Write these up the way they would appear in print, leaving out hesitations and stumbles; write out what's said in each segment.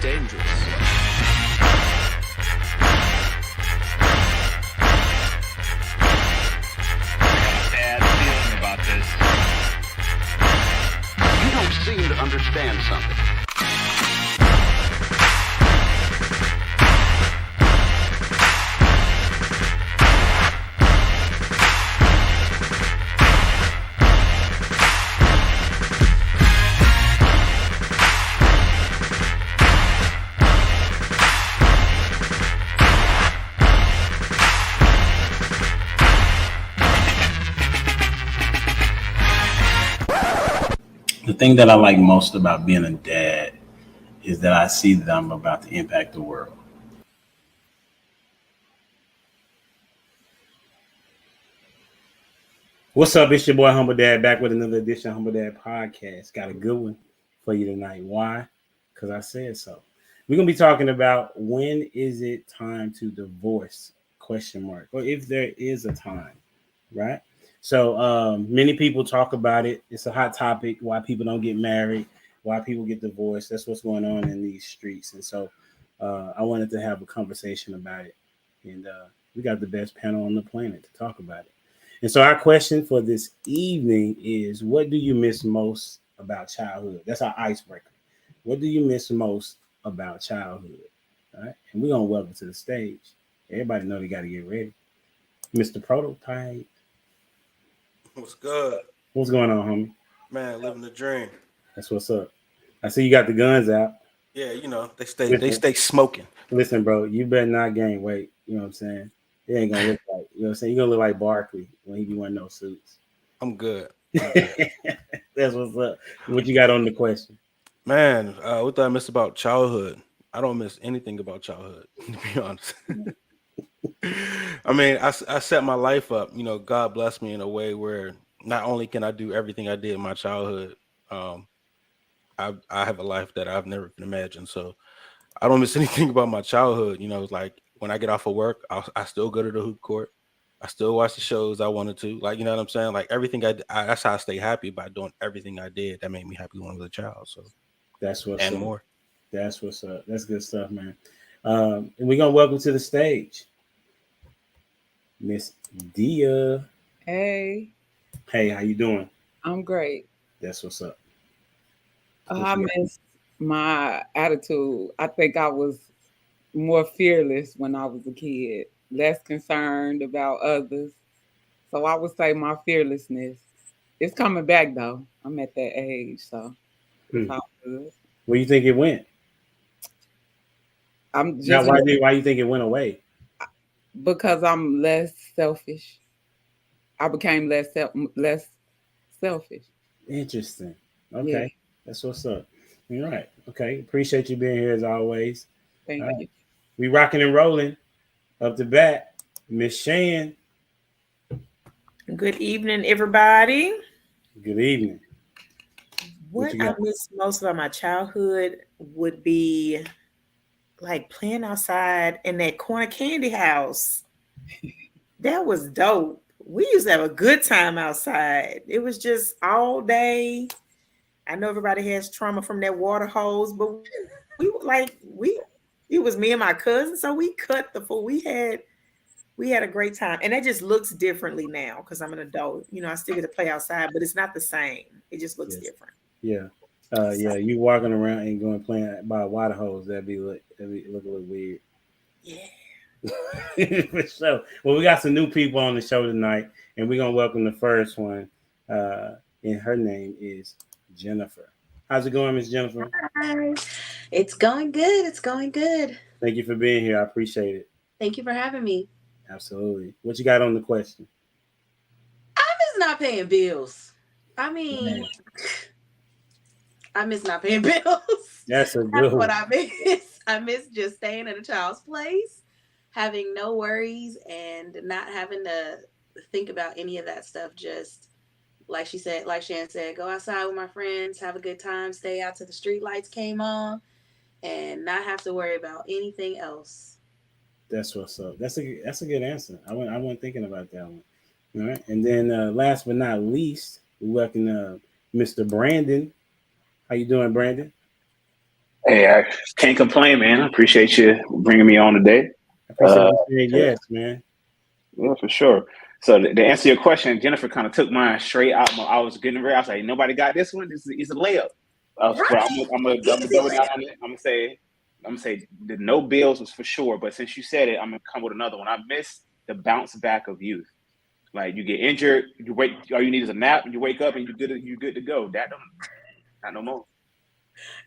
dangerous. Bad feeling about this. You don't seem to understand something. The thing that I like most about being a dad is that I see that I'm about to impact the world. What's up? It's your boy Humble Dad back with another edition of Humble Dad Podcast. Got a good one for you tonight. Why? Because I said so. We're gonna be talking about when is it time to divorce? Question mark. Or if there is a time, right? So many people talk about it. It's a hot topic. Why people don't get married? Why people get divorced? That's what's going on in these streets. And so I wanted to have a conversation about it. And we got the best panel on the planet to talk about it. And so our question for this evening is, what do you miss most about childhood? That's our icebreaker. What do you miss most about childhood? All right. And we're going to welcome to the stage. Everybody know they got to get ready. Mr. Prototype. What's good? What's going on, homie? Man, living the dream. That's what's up. I see you got the guns out. Yeah, you know, they stay smoking. Listen, bro, you better not gain weight. You know what I'm saying? It ain't gonna look like, you know what I'm saying? You're gonna look like Barkley when he be wearing those suits. I'm good. That's what's up. What you got on the question? Man, what do I miss about childhood? I don't miss anything about childhood, to be honest. I mean, I set my life up. You know, God blessed me in a way where not only can I do everything I did in my childhood, I have a life that I've never imagined. So I don't miss anything about my childhood. You know, it's like when I get off of work, I still go to the hoop court. I still watch the shows I wanted to. Like, you know what I'm saying? Like everything that's how I stay happy, by doing everything I did that made me happy when I was a child. So that's what's and up. More. That's what's up. That's good stuff, man. And we're gonna welcome to the stage Miss Dia. Hey, how you doing? I'm great. That's what's up. I miss my attitude. I think I was more fearless when I was a kid, less concerned about others. So I would say my fearlessness. It's coming back though. I'm at that age, so it's all good. Where do you think it went? I'm just now, why do you think it went away? Because I'm less selfish. I became less selfish. Interesting. Okay. Yeah. That's what's up. All right. Okay. Appreciate you being here as always. Thank you. We rocking and rolling. Up to bat, Miss Shan. Good evening, everybody. Good evening. What I miss most about my childhood would be like playing outside in that corner candy house. That was dope. We used to have a good time outside. It was just all day. I know everybody has trauma from that water hose, but it was me and my cousin, so we cut the food. We had a great time, and that just looks differently now because I'm an adult. You know, I still get to play outside, but it's not the same. It just looks different. Yeah, yeah. You walking around and going playing by a water hose, that'd look a little weird. Yeah. For sure. Well, we got some new people on the show tonight, and we're gonna welcome the first one. And her name is Jennifer. How's it going, Miss Jennifer? Hi. It's going good. It's going good. Thank you for being here. I appreciate it. Thank you for having me. Absolutely. What you got on the question? I miss not paying bills. I mean, I miss not paying bills. That's a good one. What I miss. I miss just staying at a child's place, having no worries, and not having to think about any of that stuff. Just like Shan said, go outside with my friends, have a good time, stay out till the street lights came on, and not have to worry about anything else. That's what's up. That's a good answer. I wasn't thinking about that one. All right. And then last but not least, we welcome Mr. Brandon. How you doing, Brandon? Hey, I can't complain, man. I appreciate you bringing me on today. I appreciate you saying yes, man. Yeah, for sure. So to answer your question, Jennifer kind of took mine straight out. I was getting ready. I was like, nobody got this one. This is a layup. But I'm gonna double down on it. I'm gonna say the no bills was for sure. But since you said it, I'm gonna come with another one. I miss the bounce back of youth. Like you get injured, you wake. All you need is a nap, and you wake up and you're good to go. That don't, not no more.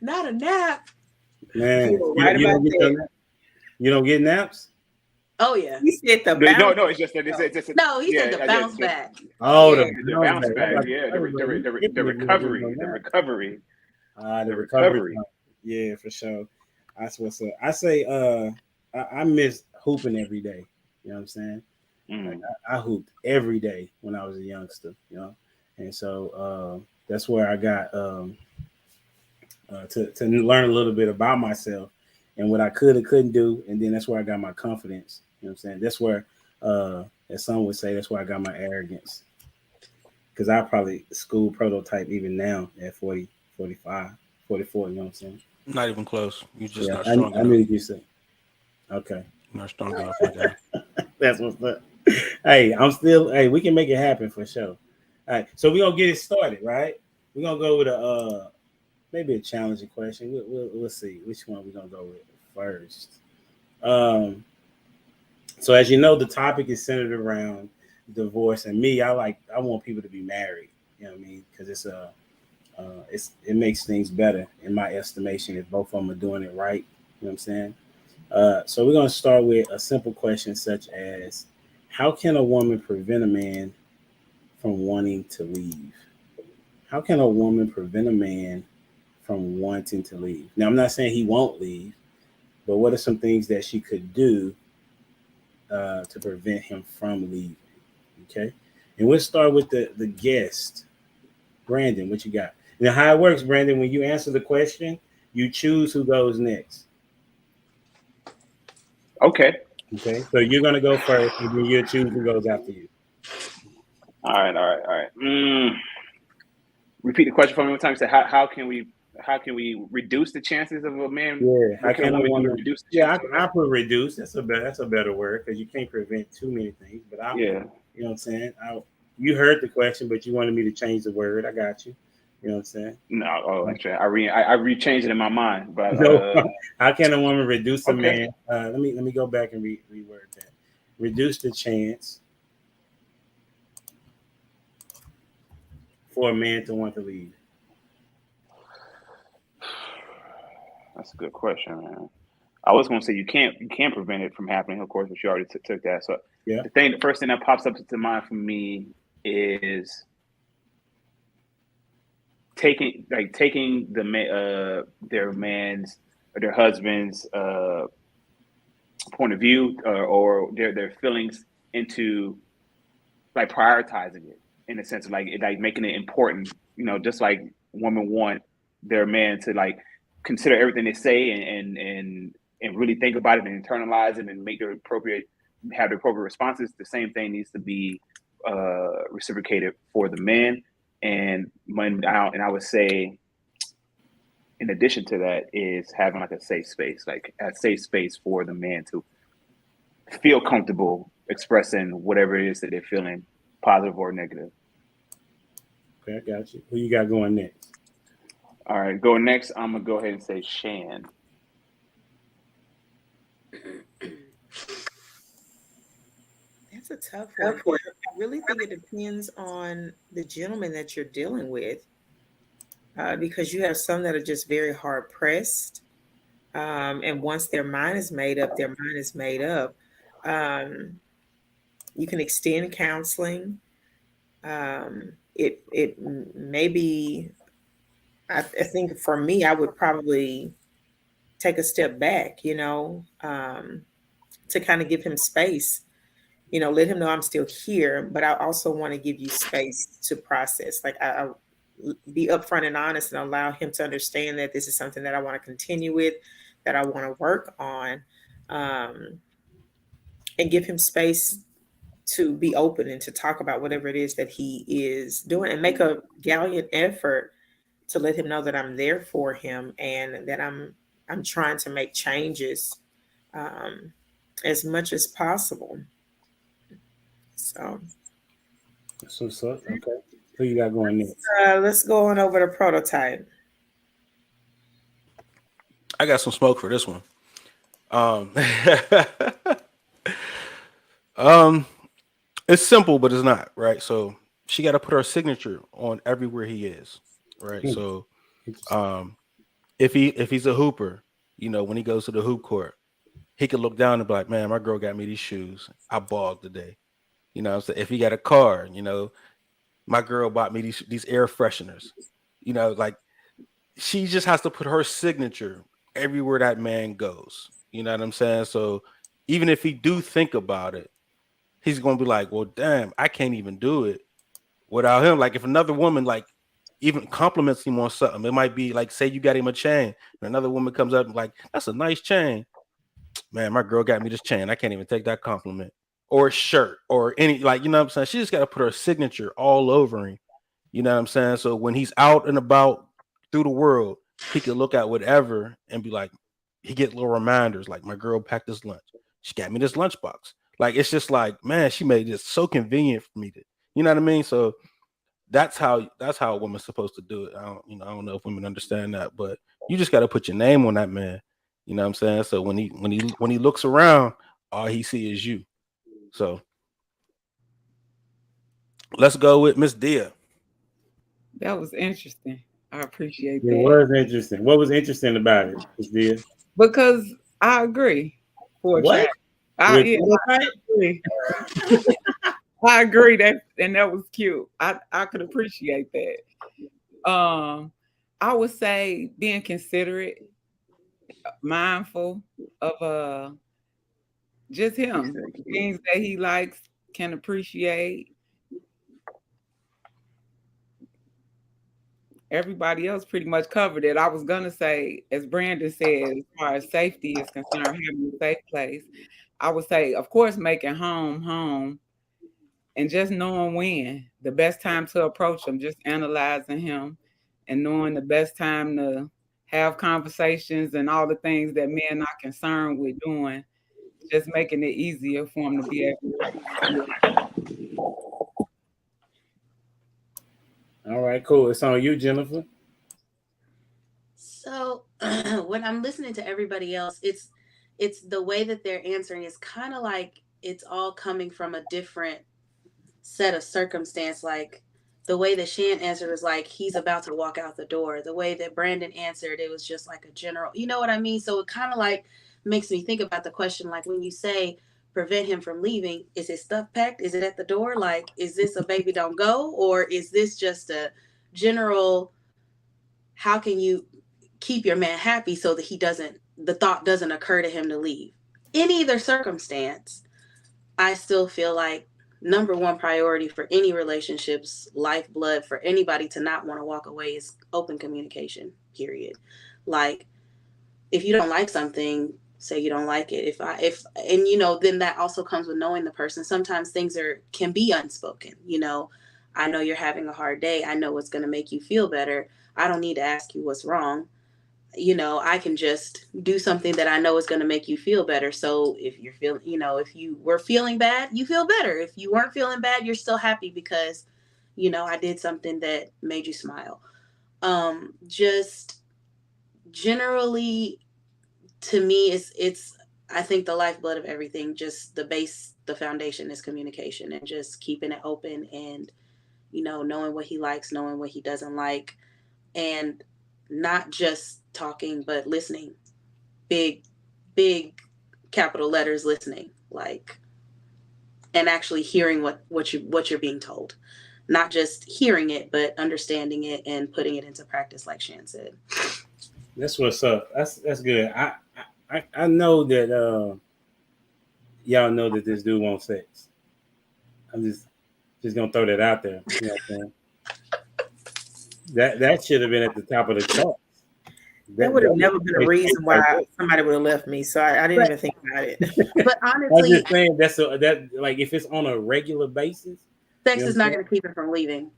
Not a nap. Man, you don't get naps? Oh yeah. He said the No, it's just no. He said the bounce back. Oh, Yeah. the The bounce back, yeah, the recovery. The recovery. Yeah, for sure. That's what's up. I say, I miss hooping every day. You know what I'm saying? Like, I hooped every day when I was a youngster. You know, and so that's where I got to learn a little bit about myself and what I could or couldn't do, and then that's where I got my confidence. You know what I'm saying? That's where, as some would say, that's where I got my arrogance. Because I probably school prototype even now at 40, 45, 44, you know what I'm saying? Not even close. You just not I strong enough. knew you said. Okay. You're not strong enough like that. That's what's up. Hey, we can make it happen for sure. All right, so we're going to get it started, right? We're going to go with maybe a challenging question. We'll see which one we're going to go with first. So as you know, the topic is centered around divorce, and me, I want people to be married. You know what I mean? Because it makes things better in my estimation if both of them are doing it right. You know what I'm saying? So we're going to start with a simple question such as, how can a woman prevent a man from wanting to leave? How can a woman prevent a man from wanting to leave? Now, I'm not saying he won't leave, but what are some things that she could do to prevent him from leaving? Okay. And we'll start with the guest. Brandon, what you got? Now, how it works, Brandon, when you answer the question, you choose who goes next. Okay. Okay. So you're going to go first, and then you'll choose who goes after you. All right. Repeat the question for me one time. Say, how can we reduce the chances of a man? Yeah. How can a woman reduce? I put reduce. That's a better word because you can't prevent too many things. But you know what I'm saying. You heard the question, but you wanted me to change the word. I got you. You know what I'm saying? No, actually, I rechanged it in my mind. But how can a woman reduce a man? Let me go back and reword that. Reduce the chance for a man to want to leave. That's a good question, man. I was going to say you can't prevent it from happening, of course, but you already took that. So yeah, the first thing that pops up to mind for me is taking their husband's point of view or their feelings into like prioritizing it in a sense of like making it important. You know, just like women want their man to like consider everything they say and really think about it and internalize it and have the appropriate responses. The same thing needs to be reciprocated for the man. And I would say, in addition to that, is having like a safe space for the man to feel comfortable expressing whatever it is that they're feeling, positive or negative. Okay, I got you. Who you got going next? All right, going next, I'm gonna go ahead and say Shan. That's a tough one. I really think it depends on the gentleman that you're dealing with, because you have some that are just very hard pressed, and once their mind is made up, their mind is made up. You can extend counseling. It may be. I think for me, I would probably take a step back, to kind of give him space. Let him know I'm still here, but I also want to give you space to process. Like I'll be upfront and honest and allow him to understand that this is something that I want to continue with, that I want to work on, and give him space to be open and to talk about whatever it is that he is doing, and make a gallant effort to let him know that I'm there for him and that I'm I'm trying to make changes as much as possible. So So okay. Who you got going next? Let's go on over to Prototype. I got some smoke for this one. It's simple, but it's not, right? So she got to put her signature on everywhere he is, right? So if he's a hooper, you know, when he goes to the hoop court, he could look down and be like, man, my girl got me these shoes. I balled today. You know, so if he got a car, you know, my girl bought me these air fresheners. You know, like she just has to put her signature everywhere that man goes. You know what I'm saying? So even if he do think about it, he's gonna be like, well, damn, I can't even do it without him. Like if another woman like even compliments him on something, it might be like, say you got him a chain, and another woman comes up and like, that's a nice chain. Man, my girl got me this chain. I can't even take that compliment. Or a shirt or any, like, you know what I'm saying? She just got to put her signature all over him. You know what I'm saying? So when he's out and about through the world, he could look at whatever and be like, he get little reminders like, my girl packed this lunch. She got me this lunchbox. Like, it's just like, man, she made this so convenient for me to, you know what I mean? So that's how a woman's supposed to do it. I don't know if women understand that, but you just got to put your name on that man. You know what I'm saying? So when he looks around, all he sees is you. So let's go with Miss Dia. That was interesting. I appreciate It that. was interesting. What was interesting about it, Miss Dia? Because I agree. I agree. I agree that, and that was cute. I could appreciate that. I would say being considerate, mindful of just him, things that he likes, can appreciate. Everybody else pretty much covered it. I was gonna say, as Brandon said, as far as safety is concerned, having a safe place, I would say, of course, making home, and just knowing when the best time to approach him, just analyzing him, and knowing the best time to have conversations and all the things that men are concerned with doing. Just making it easier for them to be able to. All right, cool. It's on you, Jennifer. So when I'm listening to everybody else, it's the way that they're answering is kind of like it's all coming from a different set of circumstance. Like the way that Shan answered was like he's about to walk out the door. The way that Brandon answered, it was just like a general, you know what I mean? So it kind of like makes me think about the question, like when you say prevent him from leaving, is his stuff packed? Is it at the door? Like, is this a baby don't go? Or is this just a general, how can you keep your man happy so that the thought doesn't occur to him to leave? In either circumstance, I still feel like number one priority for any relationships, lifeblood for anybody to not want to walk away is open communication, period. Like, if you don't like something, say you don't like it. And you know, then that also comes with knowing the person. Sometimes things can be unspoken. You know, I know you're having a hard day. I know what's going to make you feel better. I don't need to ask you what's wrong. You know, I can just do something that I know is going to make you feel better. So if you're feeling, you know, if you were feeling bad, you feel better. If you weren't feeling bad, you're still happy because, you know, I did something that made you smile. Just generally, to me, it's I think the lifeblood of everything, just the foundation is communication and just keeping it open and, you know, knowing what he likes, knowing what he doesn't like, and not just talking, but listening. Big capital letters, listening, like, and actually hearing what you're being told. Not just hearing it, but understanding it and putting it into practice, like Shan said. That's what's up. That's good. I know that y'all know that this dude wants sex. I'm just gonna throw that out there. You know what I'm saying? That should have been at the top of the chart. That would have never been a reason why somebody would have left me. So I didn't even think about it. But honestly, I'm just saying that like if it's on a regular basis, sex is not going to keep him from leaving.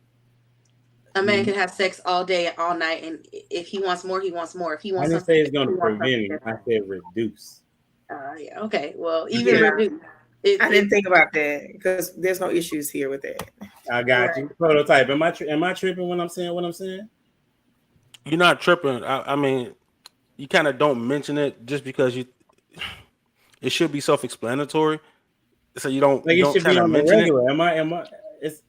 A man can have sex all day and all night, and if he wants more, he wants more. If he I wants didn't something, say it's going he to wants prevent something it. I said reduce. yeah. Okay. Well, even Yeah. reduce. I didn't think about that because there's no issues here with that. I got you. Prototype. Am I tripping when I'm saying what I'm saying? You're not tripping. I mean, you kind of don't mention it just because it should be self-explanatory. So you don't. Like You it don't should be kind of on the mention it. regular. Am I? It's.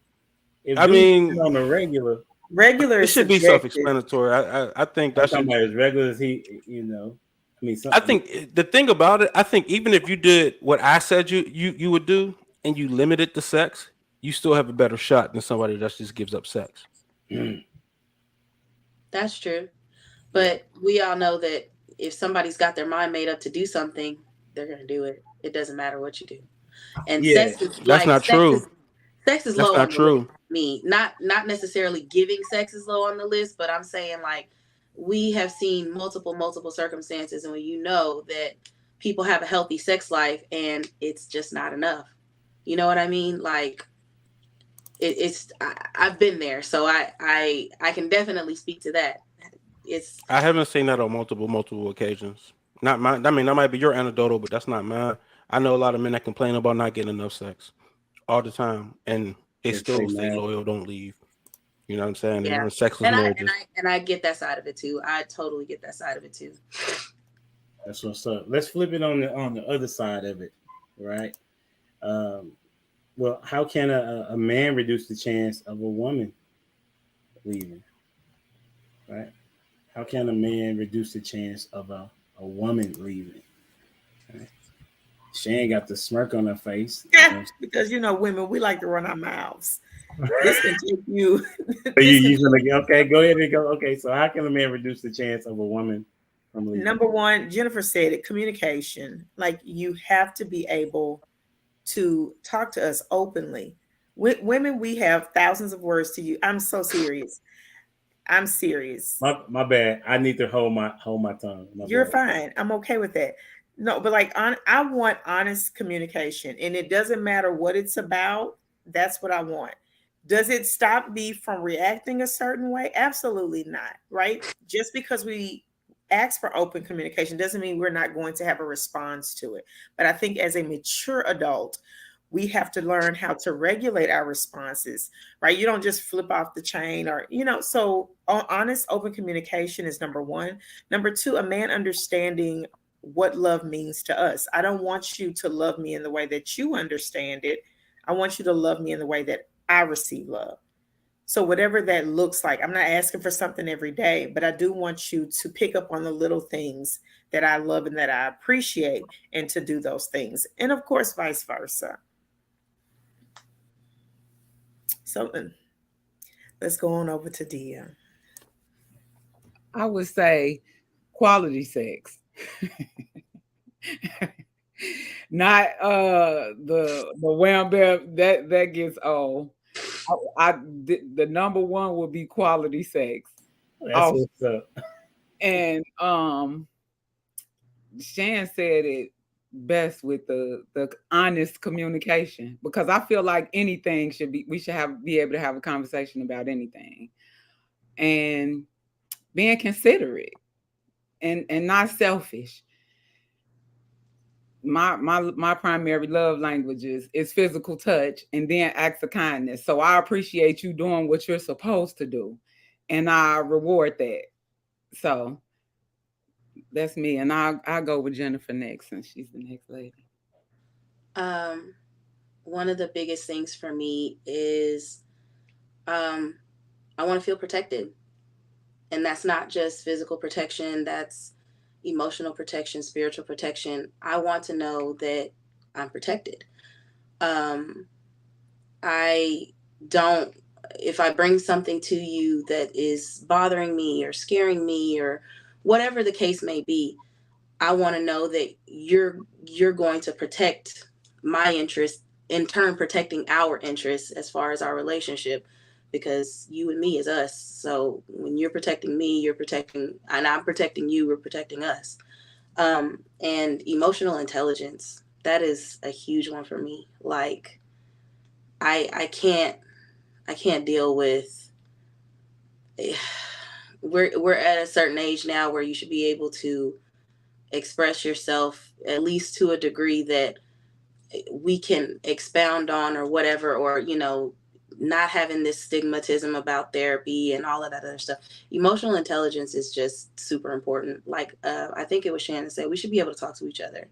If I mean, on the regular. Regular It is should be subjective. self-explanatory. I think I'm that talking should. about as regular as he. You know. I mean. I think the thing about it, I think even if you did what I said you would do, and you limited the sex, you still have a better shot than somebody that just gives up sex. That's true. But we all know that if somebody's got their mind made up to do something, they're going to do it. It doesn't matter what you do. And sex is That's not true. Sex is That's low not on the true. list for me. Not necessarily giving sex is low on the list, but I'm saying like we have seen multiple circumstances, and when you know that people have a healthy sex life and it's just not enough. You know what I mean? Like I've been there, so I can definitely speak to that. I haven't seen that on multiple occasions. Not mine. I mean, that might be your anecdotal, but that's not mine. I know a lot of men that complain about not getting enough sex all the time, and they still stay loyal, don't leave. You know what I'm saying? Yeah. And sexless marriages. And I get that side of it too. I totally get that side of it too. That's what's up. Let's flip it on the other side of it, right? Well, how can a man reduce the chance of a woman leaving? Right? How can a man reduce the chance of a woman leaving? Right? She ain't got the smirk on her face. Because women, we like to run our mouths. This can take you. Okay, go ahead and go. Okay, so how can a man reduce the chance of a woman from leaving? Number one, Jennifer said it, communication. Like you have to be able to talk to us openly. Women, we have thousands of words to use. I'm so serious. I'm serious. My bad. I need to hold my tongue. You're fine. I'm okay with that. No, but I want honest communication, and it doesn't matter what it's about. That's what I want. Does it stop me from reacting a certain way? Absolutely not. Right? Just because we ask for open communication doesn't mean we're not going to have a response to it. But I think as a mature adult, we have to learn how to regulate our responses, right? You don't just flip off the chain so honest, open communication is number one. Number two, a man understanding what love means to us. I don't want you to love me in the way that you understand it. I want you to love me in the way that I receive love. So whatever that looks like, I'm not asking for something every day, but I do want you to pick up on the little things that I love and that I appreciate and to do those things. And of course, vice versa. So let's go on over to Dia. I would say quality sex. Not the wham bam that gets old. The number one would be quality sex. That's what's up. And Shan said it best with the honest communication, because I feel like anything we should be able to have a conversation about anything, and being considerate and not selfish. My primary love language is physical touch and then acts of kindness. So I appreciate you doing what you're supposed to do, and I reward that. So that's me, and I'll go with Jennifer next, since she's the next lady. One of the biggest things for me is I want to feel protected. And that's not just physical protection, that's emotional protection, spiritual protection. I want to know that I'm protected. If I bring something to you that is bothering me or scaring me or whatever the case may be, I want to know that you're going to protect my interests, in turn protecting our interests as far as our relationship, because you and me is us. So when you're protecting me, you're protecting, and I'm protecting you, we're protecting us. And emotional intelligence, that is a huge one for me. Like I can't deal with we're at a certain age now where you should be able to express yourself at least to a degree that we can expound on or whatever, or, you know, not having this stigmatism about therapy and all of that other stuff. Emotional intelligence is just super important. Like, I think it was Shannon said, we should be able to talk to each other.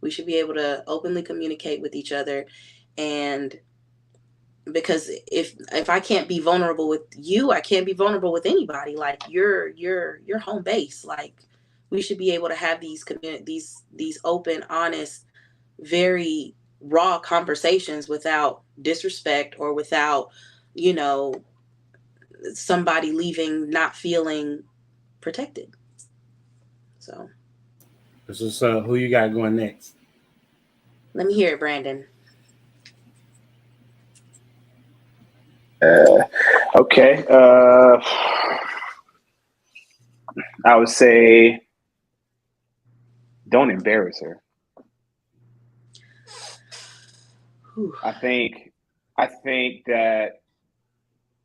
We should be able to openly communicate with each other. And because if I can't be vulnerable with you, I can't be vulnerable with anybody. Like, you're home base. Like, we should be able to have these open, honest, very raw conversations without disrespect or without, you know, somebody leaving not feeling protected. So this is who you got going next? Let me hear it, Brandon. Okay. I would say don't embarrass her. I think that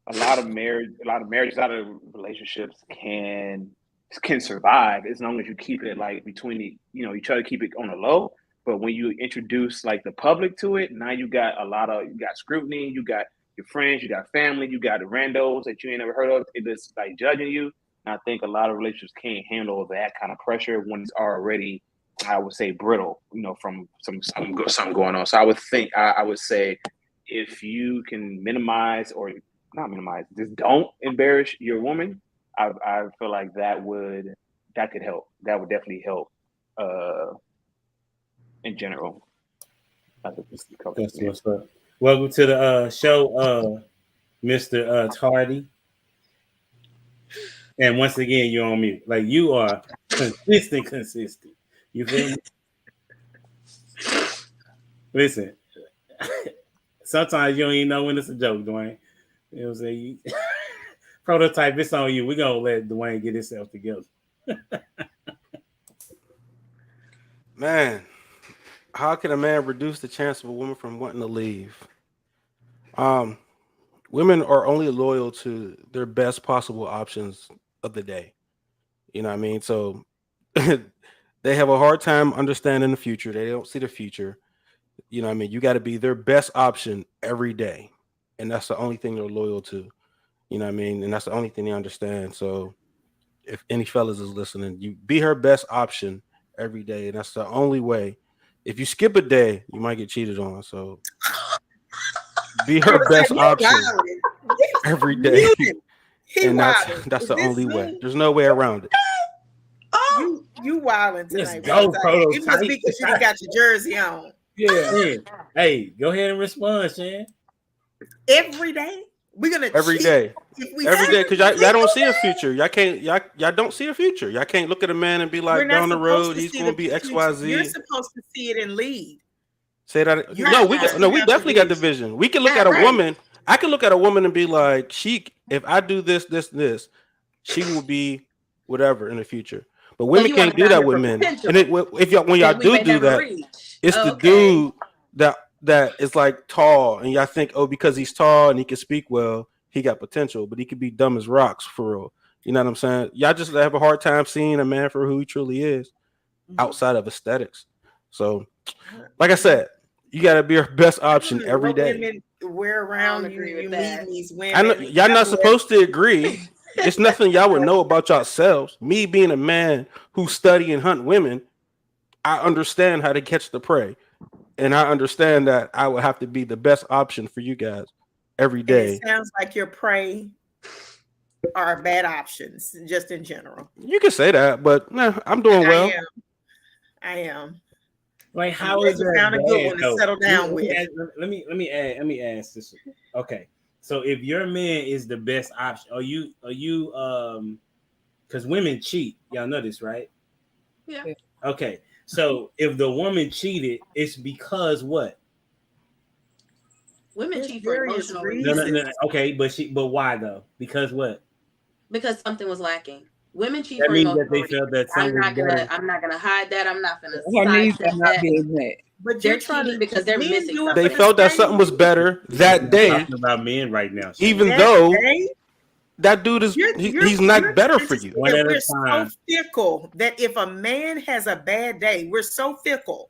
a lot of marriages, a lot of relationships can survive as long as you keep it like between you try to keep it on the low. But when you introduce like the public to it, now you got scrutiny, you got your friends, you got family, you got the randos that you ain't never heard of. It's like judging you. And I think a lot of relationships can't handle that kind of pressure when it's already, I would say, brittle, from something going on. So I would say if you can minimize or not minimize, just don't embarrass your woman. I feel like that could help. That would definitely help in general. That's what's up. Welcome to the show, Mr. Tardy. And once again, you're on mute. Like, you are consistent. You feel me? Listen, sometimes you don't even know when it's a joke, Dwayne. You know what I'm saying? Prototype, it's on you. We're going to let Dwayne get himself together. Man, how can a man reduce the chance of a woman from wanting to leave? Women are only loyal to their best possible options of the day. You know what I mean? So they have a hard time understanding the future. They don't see the future. You know what I mean? You got to be their best option every day. And that's the only thing they're loyal to. You know what I mean? And that's the only thing they understand. So if any fellas is listening, you be her best option every day. And that's the only way. If you skip a day, you might get cheated on. So be her best option every day. And that's the only way. There's no way around it. You wilding tonight. Go, it must be because you got your jersey on. Yeah. Hey, go ahead and respond, Shan. Every day? We're gonna every day. Every day, because y'all don't see a future. Y'all don't see a future. Y'all can't look at a man and be like, down the road, he's gonna be XYZ. You're supposed to see it and lead. Say that. We definitely got the vision. We can look at a woman. I can look at a woman and be like, if I do this, she will be whatever in the future. But women can't do that with men. And when y'all do that, it's the dude that is like tall, and y'all think, because he's tall and he can speak well, he got potential, but he could be dumb as rocks for real. You know what I'm saying? Y'all just have a hard time seeing a man for who he truly is outside of aesthetics. So, like I said, you got to be your best option every day. Women wear around you meet these women. I know, y'all not supposed to agree. It's nothing y'all would know about yourselves. Me being a man who study and hunt women, I understand how to catch the prey. And I understand that I would have to be the best option for you guys every day. It sounds like your prey are bad options, just in general. You can say that, but I'm doing well. I am. Like, how is that found a good one to settle down with? Let me ask this. Okay, so if your man is the best option, are you because women cheat, y'all know this, right? Yeah. Okay, so if the woman cheated, it's because what? Women cheat for emotional reasons. No. Okay, but why though? Because what? Because something was lacking. Women cheat that for means emotional that they felt that I'm not gonna hide that. I'm not gonna sidestep that. But they're cheating because they're missing something. They felt that something was better that day. I'm talking about men right now. Even though that dude is he's not better for you. One at a We're time. so fickle that if a man has a bad day, we're so fickle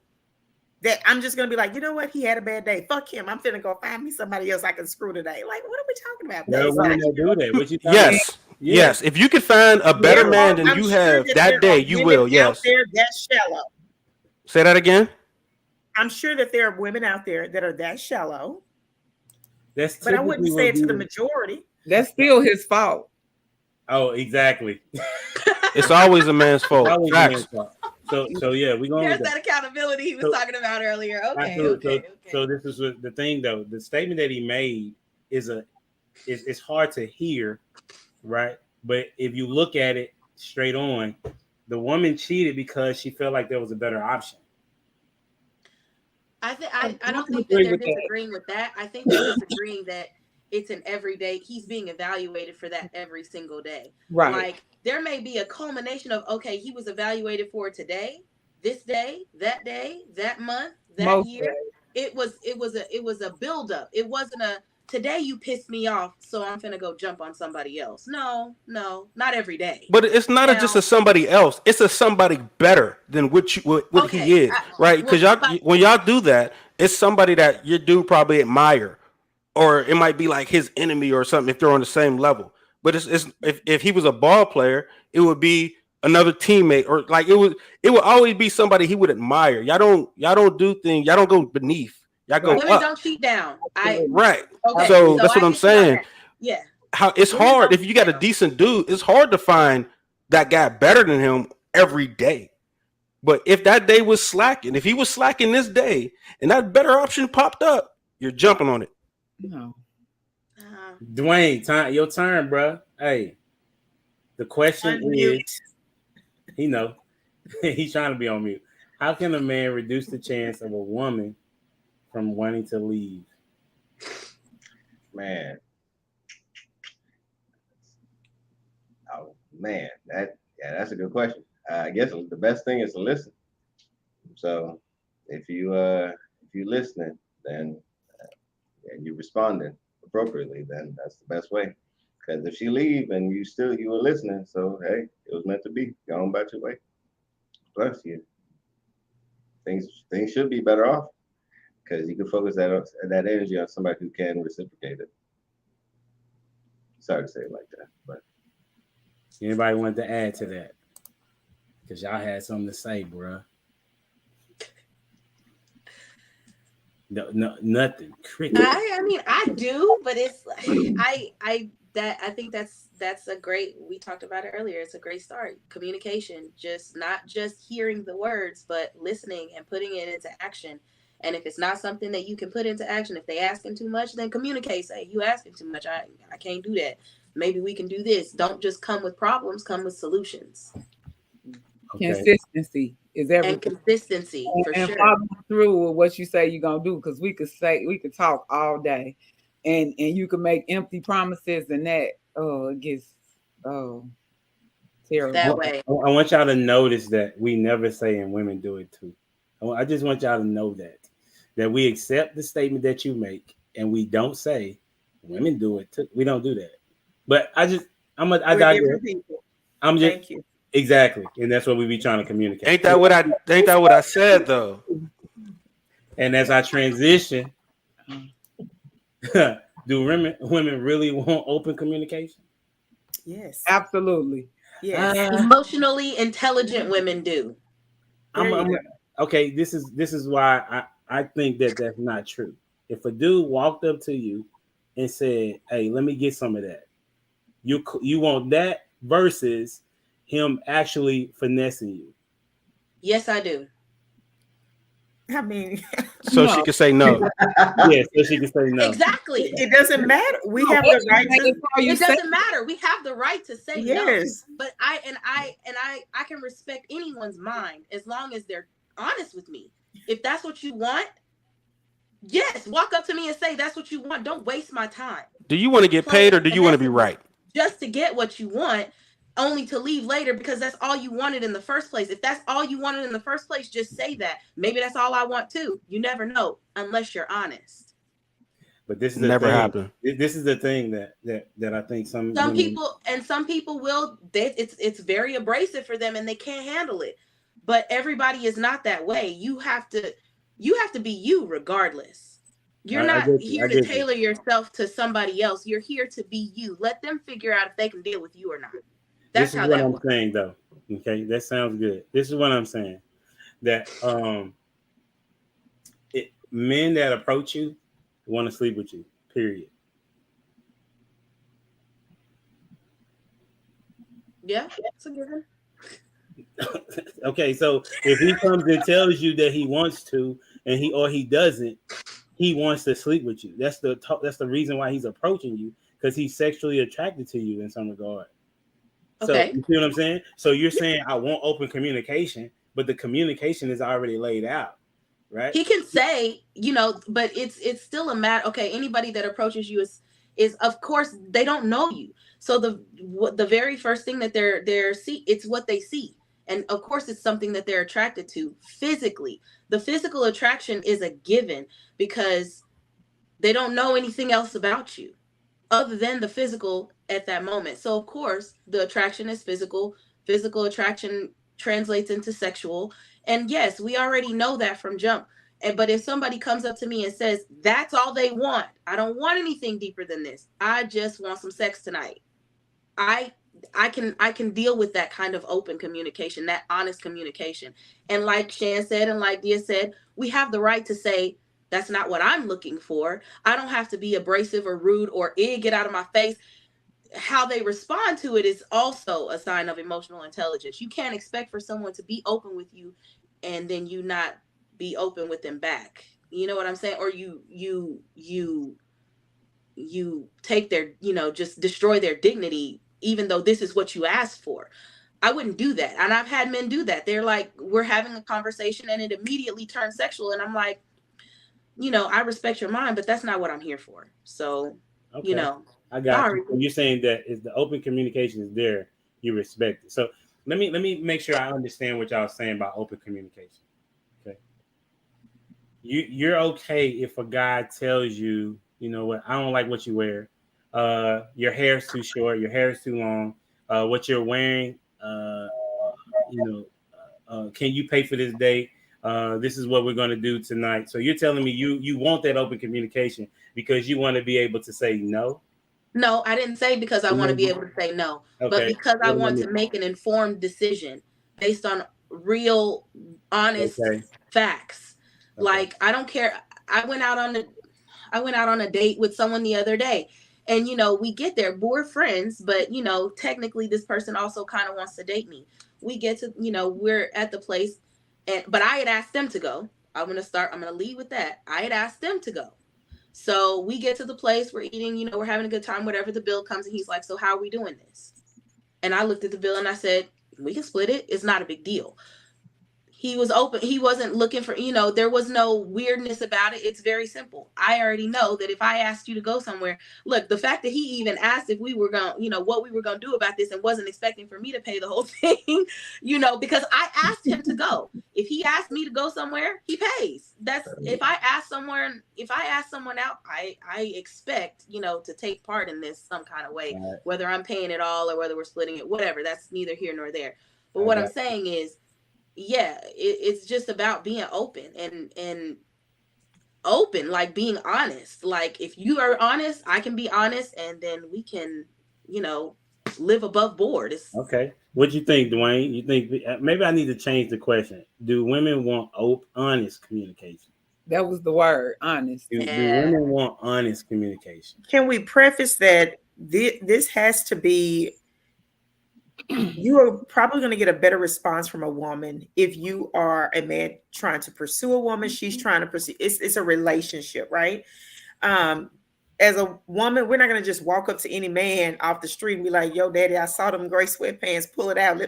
that I'm just gonna be like, you know what? He had a bad day. Fuck him. I'm finna go find me somebody else I can screw today. Like, what are we talking about? There are That's women not that do that. What you talking Yes. about? Yes. If you could find a better There man are- than I'm you sure have that that there day, are you women will. out Yes. there that's shallow. Say that again. I'm sure that there are women out there that are that shallow, That's but I wouldn't typically say what it to the we- majority. That's still his fault. Oh, exactly. It's always a man's fault. Always a Facts. man's fault. So yeah, we're going There's with that accountability he was So- talking about earlier. Okay, Absolutely. okay. So this is what the thing though. The statement that he made is it's hard to hear, right? But if you look at it straight on, the woman cheated because she felt like there was a better option. I don't I think that agree they're with that. disagreeing with that. I think they're disagreeing that it's an everyday. He's being evaluated for that every single day. Right. Like there may be a culmination of okay, he was evaluated for today, this day, that month, that Most year. It was a buildup. It wasn't a today you pissed me off, so I'm finna go jump on somebody else. No, not every day. But it's not just a somebody else. It's a somebody better than what Okay, he is, right? Because when y'all do that, it's somebody that you do probably admire, or it might be like his enemy or something if they're on the same level. But it's if he was a ball player, it would be another teammate, or like it would always be somebody he would admire. Y'all don't do things. Y'all don't go beneath. Y'all go Women up. don't cheat down. Right. Okay, So that's what I I'm get you on saying. that. Yeah. How it's Women hard don't if you got a decent dude. It's hard to find that guy better than him every day. But if that day was slacking, if he was slacking this day, and that better option popped up, you're jumping on it. No. Dwayne, your turn, bro. Hey, the question Unmute. is, he know he's trying to be on mute. How can a man reduce the chance of a woman from wanting to leave? Man. Oh man, that's a good question. I guess the best thing is to listen. So if you listening, then and you responding appropriately, then that's the best way. Because if she leave and you were listening, so hey, it was meant to be. Go on about your way. Plus, things should be better off because you can focus that energy on somebody who can reciprocate it. Sorry to say it like that, but Anybody want to add to that? Because y'all had something to say, bro. No, nothing. Cricket. I mean, I do, but it's I think that's a great. We talked about it earlier. It's a great start. Communication, not just hearing the words, but listening and putting it into action. And if it's not something that you can put into action, if they asking too much, then communicate. Say, you asking too much. I can't do that. Maybe we can do this. Don't just come with problems. Come with solutions. Okay. Consistency is everything. And consistency for and sure. follow through with what you say you're gonna do, because we could talk all day, and you can make empty promises, and that it gets terrible that way. I want y'all to notice that we never say, and women do it too. I just want y'all to know that we accept the statement that you make, and we don't say women do it too. We don't do that. But I digress. Thank you. Exactly, and that's what we be trying to communicate. Ain't that what I said though? And as I transition, do women really want open communication? Yes. absolutely. Yes. Emotionally intelligent women do. Okay, this is why I think that that's not true. If a dude walked up to you and said, "Hey, let me get some of that," you want that versus him actually finessing you. Yes, I do. I mean, So she could say no. Yes, so she can say no. Exactly. it doesn't matter. We have the right to. It doesn't matter. We have the right to say Yes. no. But I can respect anyone's mind as long as they're honest with me. If that's what you want, yes, walk up to me and say that's what you want. Don't waste my time. Do you want to get paid or do you want to be right? Just to get what you want, only to leave later because that's all you wanted in the first place. If that's all you wanted in the first place, just say that. Maybe that's all I want too. You never know unless you're honest. But this is the Never thing. happened. This is the thing that I think some people will. It's very abrasive for them, and they can't handle it. But everybody is not that way. You have to be you regardless. You're not here to tailor yourself to somebody else. You're here to be you. Let them figure out if they can deal with you or not. That's how that works. Saying though. Okay, that sounds good. This is what I'm saying. That men that approach you want to sleep with you. Period. Yeah, that's a good one. Okay, so if he comes and tells you that he wants to, and he doesn't, he wants to sleep with you. That's the reason why he's approaching you, because he's sexually attracted to you in some regard. Okay. So you see what I'm saying? So you're saying I want open communication, but the communication is already laid out, right? He can say, but it's still a matter. Okay, anybody that approaches you is of course they don't know you. So the very first thing that they're see, it's what they see. And of course it's something that they're attracted to physically. The physical attraction is a given because they don't know anything else about you other than the physical at that moment. So of course the attraction is physical. Physical attraction translates into sexual. And yes, we already know that from jump. But if somebody comes up to me and says, that's all they want, I don't want anything deeper than this, I just want some sex tonight, I can deal with that kind of open communication, that honest communication. And like Shan said, and like Dia said, we have the right to say, that's not what I'm looking for. I don't have to be abrasive or rude or get out of my face. How they respond to it is also a sign of emotional intelligence. You can't expect for someone to be open with you and then you not be open with them back. You know what I'm saying? Or you take their, just destroy their dignity, even though this is what you asked for. I wouldn't do that. And I've had men do that. They're like, we're having a conversation and it immediately turns sexual. And I'm like, I respect your mind, but that's not what I'm here for. So, okay. I got you. You're saying that if the open communication is there, you respect it. So let me make sure I understand what y'all are saying about open communication. Okay. You're okay if a guy tells you, you know what, I don't like what you wear. Your hair's too short, your hair is too long. What you're wearing, can you pay for this date? This is what we're going to do tonight. So you're telling me you want that open communication because you want to be able to say no? No, I didn't say because I want to be able to say no, but because I want to make an informed decision based on real, honest facts. Okay. Like, I don't care. I went out on a date with someone the other day, and we get there, we're friends, but technically this person also kind of wants to date me. We get to, we're at the place, but I had asked them to go. I'm gonna lead with that. I had asked them to go. So we get to the place, we're eating, we're having a good time, whatever, the bill comes, and he's like, so how are we doing this? And I looked at the bill and I said, we can split it. It's not a big deal. He was open. He wasn't looking for, there was no weirdness about it. It's very simple. I already know that if I asked you to go somewhere, look, the fact that he even asked if we were going, what we were going to do about this and wasn't expecting for me to pay the whole thing, because I asked him to go. If he asked me to go somewhere, he pays. That's, if I ask someone out, I expect, to take part in this some kind of way, whether I'm paying it all or whether we're splitting it, whatever, that's neither here nor there. But what I'm saying is, yeah, it's just about being open and open, like being honest. Like, if you are honest, I can be honest, and then we can, live above board. Okay. What do you think, Dwayne? You think maybe I need to change the question? Do women want honest communication? That was the word, honest. Do women want honest communication? Can we preface that this has to be, you are probably going to get a better response from a woman if you are a man trying to pursue a woman. She's trying to pursue. It's a relationship, right? As a woman, we're not going to just walk up to any man off the street and be like, "Yo, daddy, I saw them gray sweatpants. Pull it out."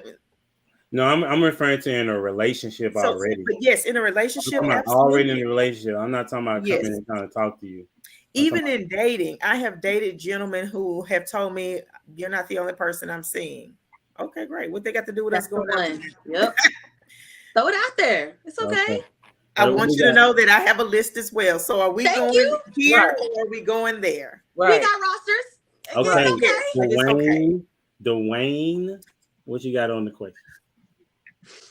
No, I'm referring to in a relationship already. Yes, in a relationship, already in a relationship. I'm not talking about coming and trying to talk to you. Even in dating, I have dated gentlemen who have told me, "You're not the only person I'm seeing." Okay, great. What they got to do with us going on? Yep. Throw it out there. It's okay. I want you to know that I have a list as well. So are we Thank going you. here Right. or are we going there? Right. We got rosters. Okay, It's okay. It's okay. Dwayne, what you got on the question?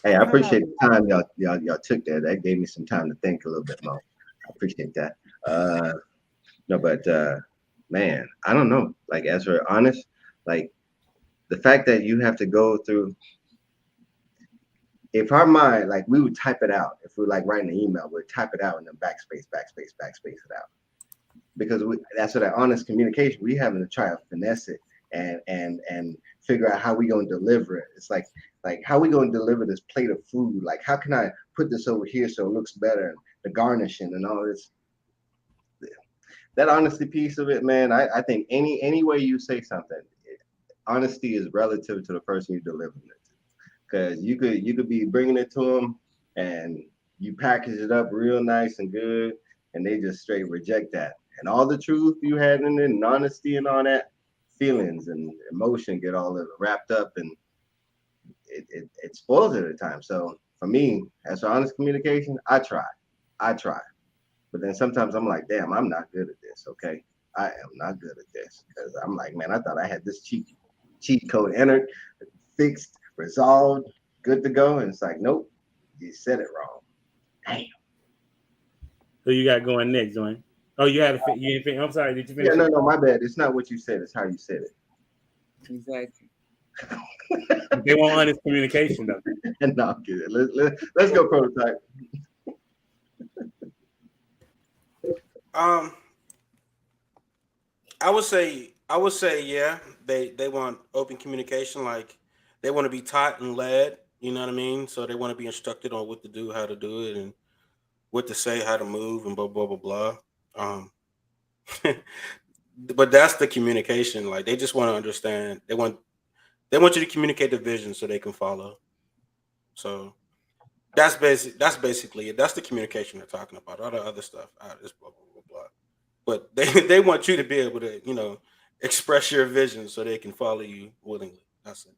Hey, I appreciate the time y'all took there. That gave me some time to think a little bit more. I appreciate that. No, but man, I don't know. Like, as we're honest, like the fact that you have to go through. If our mind, like, we would type it out. If we're like writing an email, we'd type it out and then backspace it out. Because that's what that honest communication. We having to try to finesse it and figure out how we gonna deliver it. It's like how we gonna deliver this plate of food? Like, how can I put this over here so it looks better, and the garnishing and all this. That honesty piece of it, man. I think any way you say something, honesty is relative to the person you're delivering it to. Because you could be bringing it to them and you package it up real nice and good, and they just straight reject that. And all the truth you had in it, and honesty and all that, feelings and emotion get all wrapped up, and it spoils it at times. So for me, as for honest communication, I try. But then sometimes I'm like, damn, I'm not good at this. Okay, I am not good at this, because I'm like, man, I thought I had this cheat code entered, fixed, resolved, good to go, and it's like, nope, you said it wrong. Damn. Who you got going next, Dwayne? Oh, you had I'm sorry, did you finish? Yeah, no, my bad. It's not what you said, it's how you said it. Exactly. They want honest communication, though. No, I'm kidding. Let's go prototype. I would say, yeah, they want open communication. Like, they want to be taught and led. You know what I mean? So they want to be instructed on what to do, how to do it, and what to say, how to move, and blah blah blah blah. But that's the communication. Like, they just want to understand. They want you to communicate the vision so they can follow. So that's basically it. That's the communication they're talking about. All the other stuff, just blah blah blah blah. But they want you to be able to, express your vision so they can follow you willingly. That's it.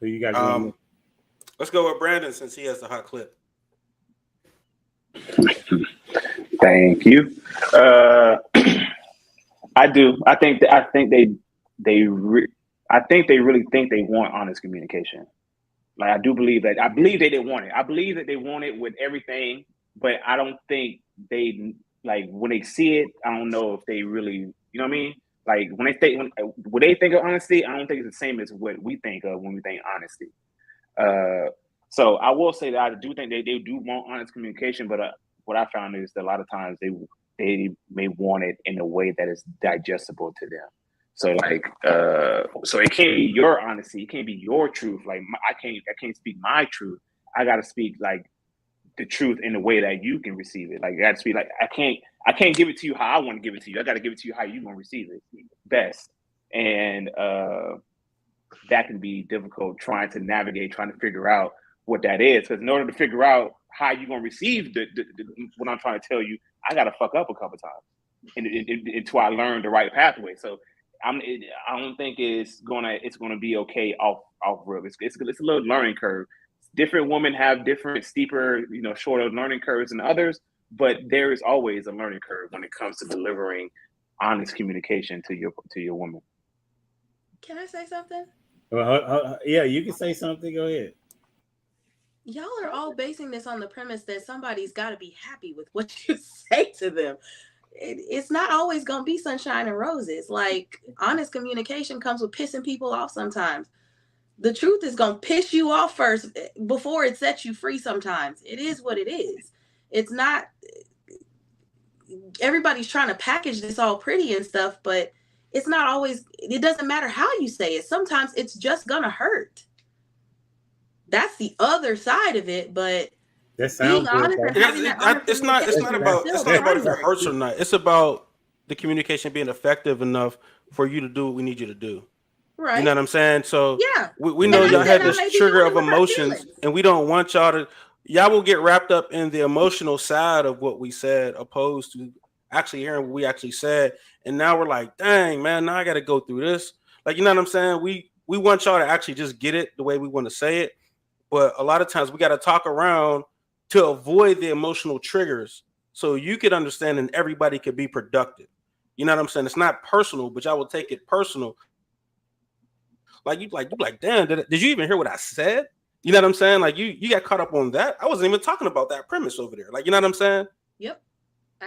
Who you got going next? Let's go with Brandon, since he has the hot clip. Thank you. I do. I think they really think they want honest communication. Like, I do believe that. I believe they didn't want it. I believe that they want it with everything, but I don't think they, like, when they see it, I don't know if they really, you know what I mean? Like, when they think of honesty, I don't think it's the same as what we think of when we think honesty. So I will say that I do think they do want honest communication, but what I found is that a lot of times they may want it in a way that is digestible to them. So, like, so it can't be your honesty, it can't be your truth. Like, I can't speak my truth. I got to speak, like, the truth in a way that you can receive it. Like, I got to speak, like, I can't give it to you how I want to give it to you. I got to give it to you how you gonna receive it best. And that can be difficult, trying to navigate, trying to figure out what that is. Because in order to figure out how you're gonna receive the what I'm trying to tell you, I gotta fuck up a couple times until I learn the right pathway. So I don't think it's gonna be okay off rip. It's a little learning curve. Different women have different steeper, shorter learning curves than others, but there is always a learning curve when it comes to delivering honest communication to your woman. Can I say something? Yeah, you can say something. Go ahead. Y'all are all basing this on the premise that somebody's got to be happy with what you say to them. It's not always going to be sunshine and roses. Like, honest communication comes with pissing people off sometimes. The truth is going to piss you off first before it sets you free sometimes. It is what it is. It's not, everybody's trying to package this all pretty and stuff, but it's not always, it doesn't matter how you say it. Sometimes it's just going to hurt. That's the other side of it, but that sounds it's not about if it hurts or not. It's about the communication being effective enough for you to do what we need you to do. Right. You know what I'm saying? So yeah, we know y'all had this trigger of emotions, and we don't want y'all will get wrapped up in the emotional side of what we said, opposed to actually hearing what we actually said. And now we're like, dang, man, now I got to go through this. Like, you know what I'm saying? We want y'all to actually just get it the way we want to say it. But a lot of times we got to talk around to avoid the emotional triggers so you could understand and everybody could be productive. You know what I'm saying? It's not personal, but y'all will take it personal. Like you like, damn, did you even hear what I said? You know what I'm saying? Like you got caught up on that. I wasn't even talking about that premise over there. Like, you know what I'm saying? Yep.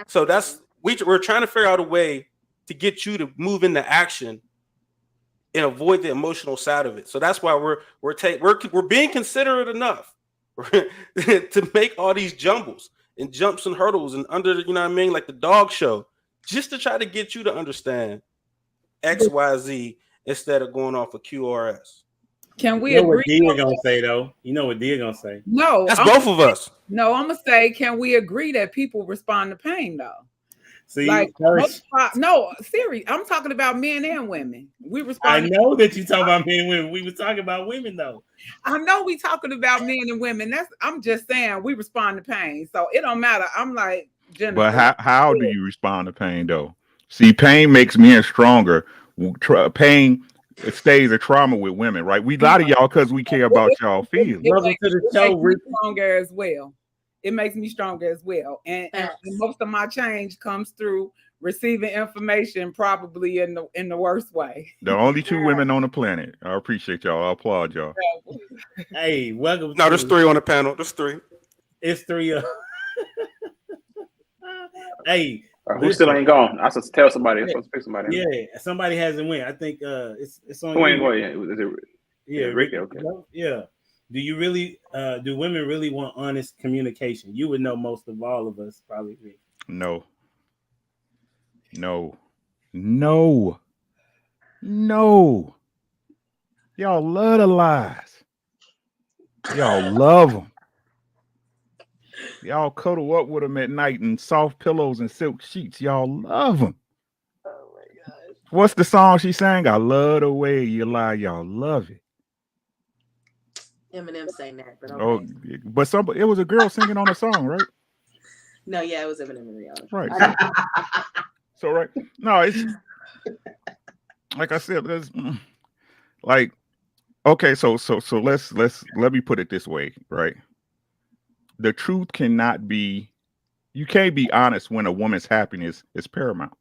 So that's we're trying to figure out a way to get you to move into action and avoid the emotional side of it. So that's why we're being considerate enough to make all these jumbles and jumps and hurdles and under, you know what I mean, like the dog show, just to try to get you to understand XYZ instead of going off of QRS. Can we You know agree? what Dia gonna say though? You know what Dia gonna say? No, That's both of us. No, I'm gonna say, can we agree that people respond to pain though? See, Like first, no, Siri, I'm talking about men and women. We respond. I know that you talk about men and women. We were talking about women though. I know we talking about men and women. I'm just saying we respond to pain. So it don't matter. I'm like, Jennifer. But how do you respond to pain though? See, pain makes men stronger. Pain, it stays a trauma with women, right? We lie to y'all because we care about y'all feelings. Welcome to the show, Rick. Stronger as well. It makes me stronger as well. And most of my change comes through receiving information, probably in the worst way. The only two women on the planet. I appreciate y'all. I applaud y'all. Hey, welcome. No, there's three on the panel. There's three. It's three. Hey, who still ain't gone? I should tell somebody. I'm supposed to pick somebody. Yeah, somebody hasn't win. I think it's on. Who ain't going? Is it? Yeah, Ricky. Okay. Yeah. Do you really? Do women really want honest communication? You would know most of all of us, probably. No. Y'all love the lies. Y'all love them. Y'all cuddle up with them at night in soft pillows and silk sheets. Y'all love them. Oh my gosh. What's the song she sang? I love the way you lie. Y'all love it. Eminem sang that, but okay. But it was a girl singing on a song, right? No, yeah, it was Eminem in reality. Right. So right. No, it's like I said, there's like okay, so let me put it this way, right? The truth cannot be, you can't be honest when a woman's happiness is paramount.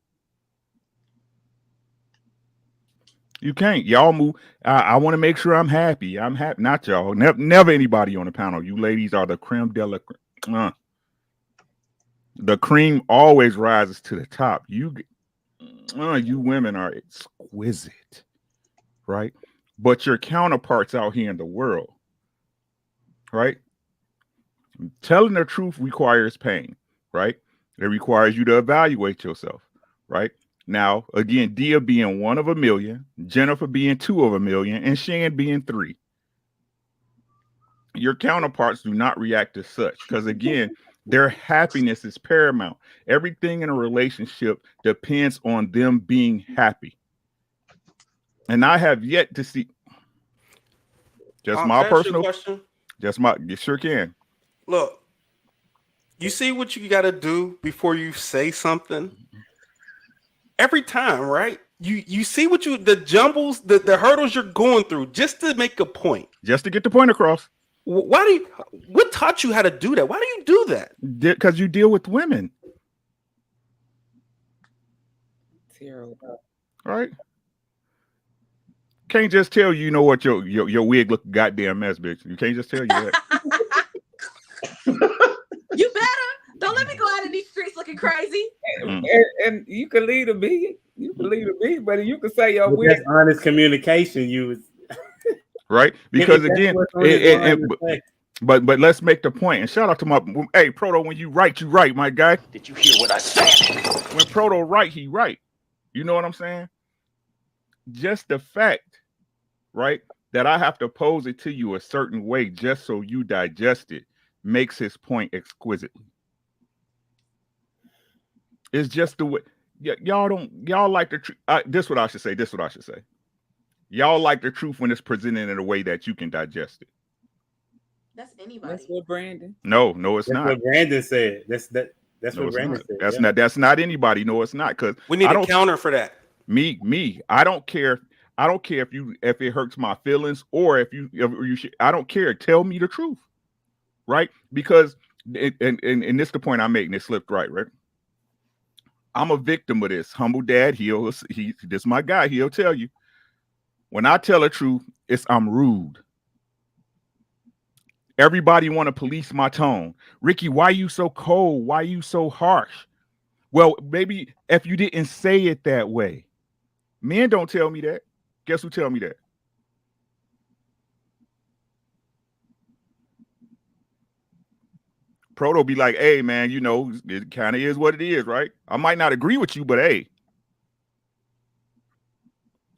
You can't. Y'all move. I want to make sure I'm happy. I'm happy. Not y'all. Never anybody on the panel. You ladies are the creme de la creme. The cream always rises to the top. You women are exquisite, right? But your counterparts out here in the world, right? Telling the truth requires pain, right? It requires you to evaluate yourself, right? Now, again, Dia being 1 of a million, Jennifer being 2 of a million, and Shan being 3. Your counterparts do not react as such because, again, their happiness is paramount. Everything in a relationship depends on them being happy. And I have yet to see, just my personal question. You sure can. Look, you see what you got to do before you say something? Every time, right? You see what the jumbles, the hurdles you're going through just to make a point. Just to get the point across. What taught you how to do that? Why do you do that? Because you deal with women. Terrible. Right? Can't just tell you know what your wig look goddamn mess, bitch. You can't just tell you that. You better. Don't let me go out in these streets looking crazy. And you can lead a be. You can lead a be, but you can say your that's honest communication. You was right because again, but let's make the point. And shout out to my Proto. When you write, my guy. Did you hear what I said? When Proto write, he write. You know what I'm saying? Just the fact, right, that I have to pose it to you a certain way just so you digest it makes his point exquisitely. It's just the way y'all like the truth. This what I should say. Y'all like the truth when it's presented in a way that you can digest it. That's anybody. That's what Brandon. No, it's that's not. What Brandon said. That's what Brandon said. That's not anybody. No, it's not. Because we need a counter for that. Me. I don't care. I don't care if it hurts my feelings or if you should. I don't care. Tell me the truth, right? Because and this the point I'm making. It slipped right. I'm a victim of this. Humble Dad, this my guy. He'll tell you. When I tell the truth, I'm rude. Everybody want to police my tone. Ricky, why you so cold? Why you so harsh? Well, maybe if you didn't say it that way. Men don't tell me that. Guess who tell me that? Proto be like, hey, man, you know, it kind of is what it is, right? I might not agree with you, but hey.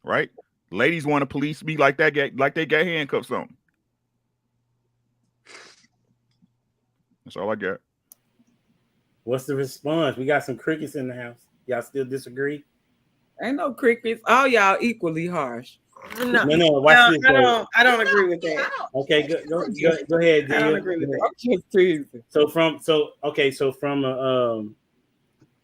Right? Ladies want to police me like they got handcuffs on. That's all I got. What's the response? We got some crickets in the house. Y'all still disagree? Ain't no crickets. All y'all equally harsh. No, watch this. I don't agree with that. Okay, go ahead. I don't agree with that.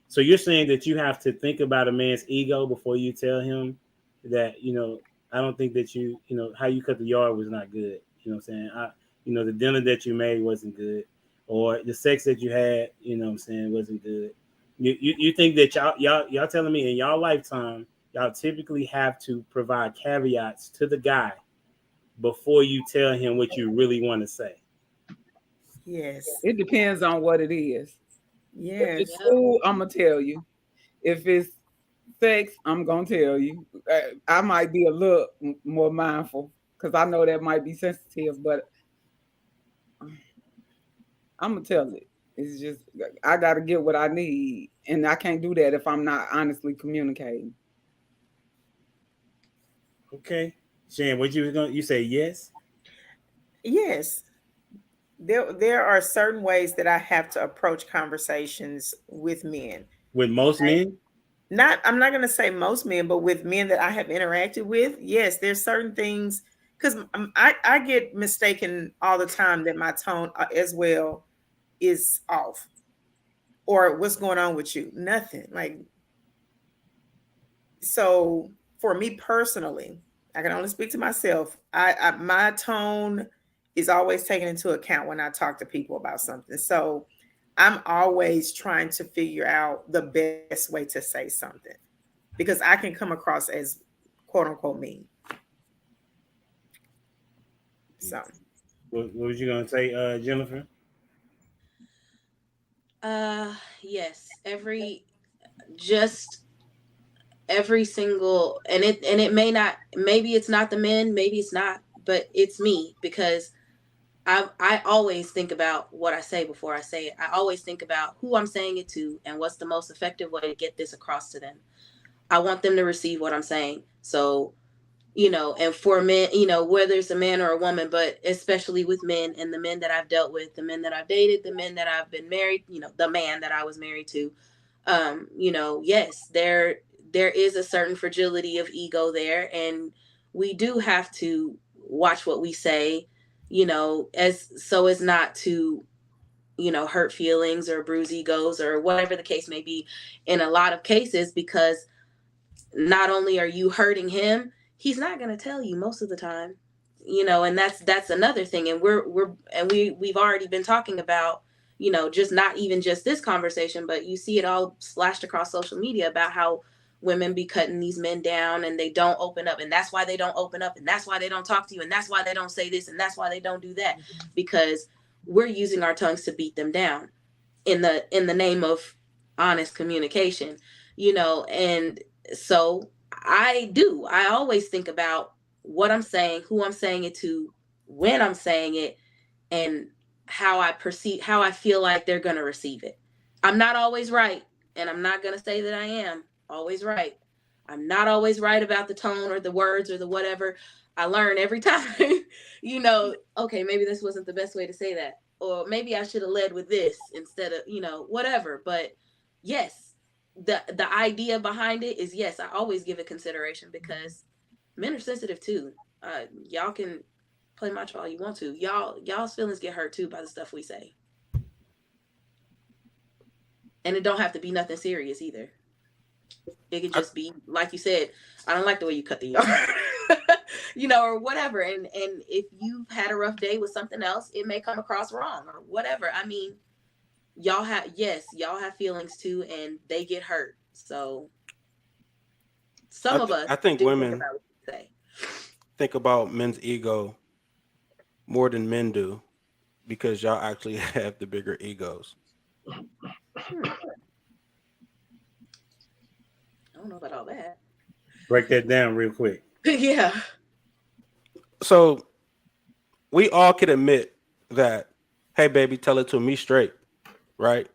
So you're saying that you have to think about a man's ego before you tell him that, you know, I don't think that you know, how you cut the yard was not good. You know what I'm saying? The dinner that you made wasn't good, or the sex that you had, you know what I'm saying, wasn't good. You think that y'all telling me in y'all lifetime, y'all typically have to provide caveats to the guy before you tell him what you really want to say. Yes. It depends on what it is. Yes. If it's food, I'm going to tell you. If it's sex, I'm going to tell you. I might be a little more mindful because I know that might be sensitive, but I'm going to tell it. It's just, I got to get what I need. And I can't do that if I'm not honestly communicating. Okay. Shan, you say yes? Yes. There are certain ways that I have to approach conversations with men. With most men? I'm not going to say most men, but with men that I have interacted with, yes, there's certain things, because I get mistaken all the time that my tone as well is off. Or what's going on with you? Nothing. So for me personally, I can only speak to myself. My tone is always taken into account when I talk to people about something. So I'm always trying to figure out the best way to say something because I can come across as quote unquote mean. So what was you gonna say, Jennifer? Yes, every single, and it may not, maybe it's not the men, maybe it's not, but it's me, because I always think about what I say before I say it. I always think about who I'm saying it to and what's the most effective way to get this across to them. I want them to receive what I'm saying. So, and for men, whether it's a man or a woman, but especially with men and the men that I've dealt with, the men that I've dated, the men that I've been married, the man that I was married to, yes, there is a certain fragility of ego there. And we do have to watch what we say, as not to, hurt feelings or bruise egos or whatever the case may be in a lot of cases, because not only are you hurting him, he's not going to tell you most of the time, and that's another thing. And we've already been talking about, just not even just this conversation, but you see it all splashed across social media about how women be cutting these men down and they don't open up. And that's why they don't open up. And that's why they don't talk to you. And that's why they don't say this. And that's why they don't do that, because we're using our tongues to beat them down in the name of honest communication, and so I always think about what I'm saying, who I'm saying it to, when I'm saying it, and how I feel like they're going to receive it. I'm not always right. And I'm not going to say that I am always right. I'm not always right about the tone or the words or the whatever. I learn every time, okay, maybe this wasn't the best way to say that. Or maybe I should have led with this instead of, whatever. But yes, the idea behind it is, yes, I always give it consideration, because men are sensitive too. Y'all can play macho all you want to. Y'all's feelings get hurt too by the stuff we say. And it don't have to be nothing serious either. It could just be, like you said, I don't like the way you cut the yard, or whatever. And if you've had a rough day with something else, it may come across wrong or whatever. I mean, y'all have feelings too, and they get hurt. So some of us I think do women think about what you say. think about men's ego more than men do because y'all actually have the bigger egos. I don't know about all that. Break that down real quick. Yeah. So we all could admit that, hey, baby, tell it to me straight, right?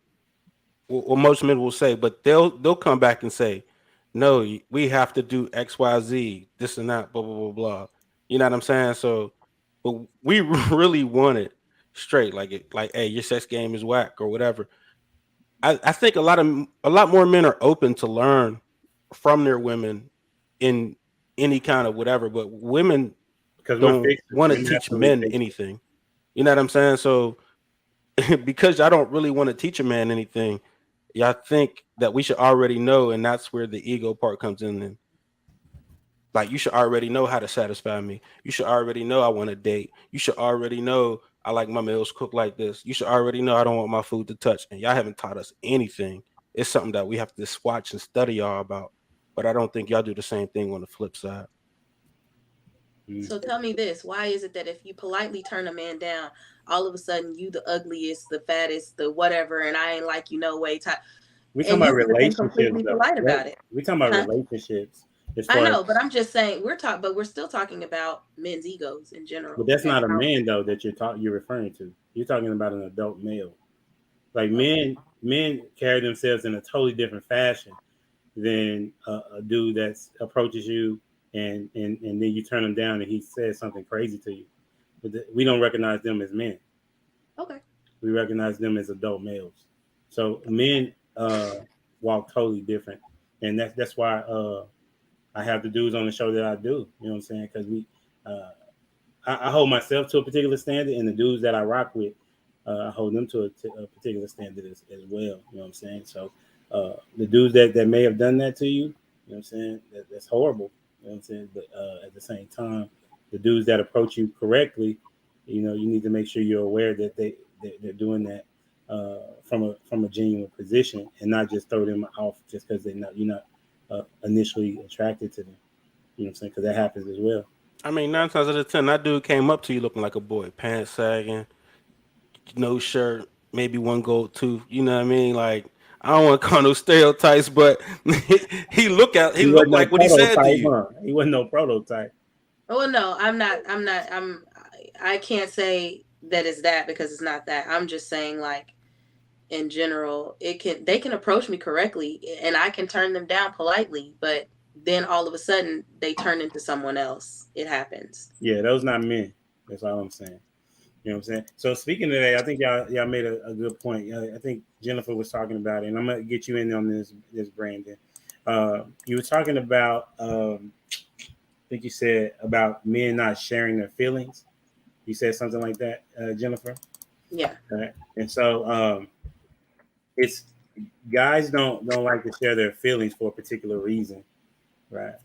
Well, most men will say, but they'll come back and say, no, we have to do X, Y, Z, this and that, blah, blah, blah, blah. You know what I'm saying? So, but we really want it straight, like, hey, your sex game is whack or whatever. I think a lot more men are open to learn from their women in any kind of whatever, but women Because we're don't fixers. want to Women teach absolutely men fixers. anything. You know what I'm saying? So because y'all don't really want to teach a man anything, y'all think that we should already know, and that's where the ego part comes in. And like, you should already know how to satisfy me. You should already know I want to date. You should already know I like my meals cooked like this. You should already know I don't want my food to touch. And y'all haven't taught us anything. It's something that we have to just watch and study y'all about. But I don't think y'all do the same thing on the flip side. So tell me this: why is it that if you politely turn a man down, all of a sudden you the ugliest, the fattest, the whatever, and I ain't like you no way type? We talking about been relationships, completely though. polite about it. We talking about Huh? relationships. As I far know, as, but I'm just saying but we're still talking about men's egos in general. but that's and not a how- man though that you're referring to. You're talking about an adult male. Like men carry themselves in a totally different fashion than a dude that approaches you and then you turn him down and he says something crazy to you. But we don't recognize them as men. Okay. We recognize them as adult males. So men walk totally different, and that's why I have the dudes on the show that I do. You know what I'm saying? Because I hold myself to a particular standard, and the dudes that I rock with, I hold them to a particular standard as well. You know what I'm saying? So the dudes that may have done that to you, you know what I'm saying? That's horrible. You know what I'm saying? But at the same time, the dudes that approach you correctly, you know, you need to make sure you're aware that they're doing that from a genuine position, and not just throw them off just because you're not initially attracted to them. You know what I'm saying? Because that happens as well. I mean, 9 times out of 10, that dude came up to you looking like a boy, pants sagging, no shirt, maybe one gold tooth. You know what I mean? Like, I don't want to call no stereotypes, but he looked like what he said to you. Huh? He wasn't no prototype. Oh no, I can't say that it's that because it's not that. I'm just saying, like, in general, they can approach me correctly and I can turn them down politely, but then all of a sudden they turn into someone else. It happens. Yeah, those not men. That's all I'm saying. You know what I'm saying? So speaking of that, I think y'all made a good point. I think Jennifer was talking about it, and I'm gonna get you in on this Brandon. You were talking about I think you said about men not sharing their feelings. You said something like that, Jennifer. Yeah. Right. And so it's guys don't like to share their feelings for a particular reason, right?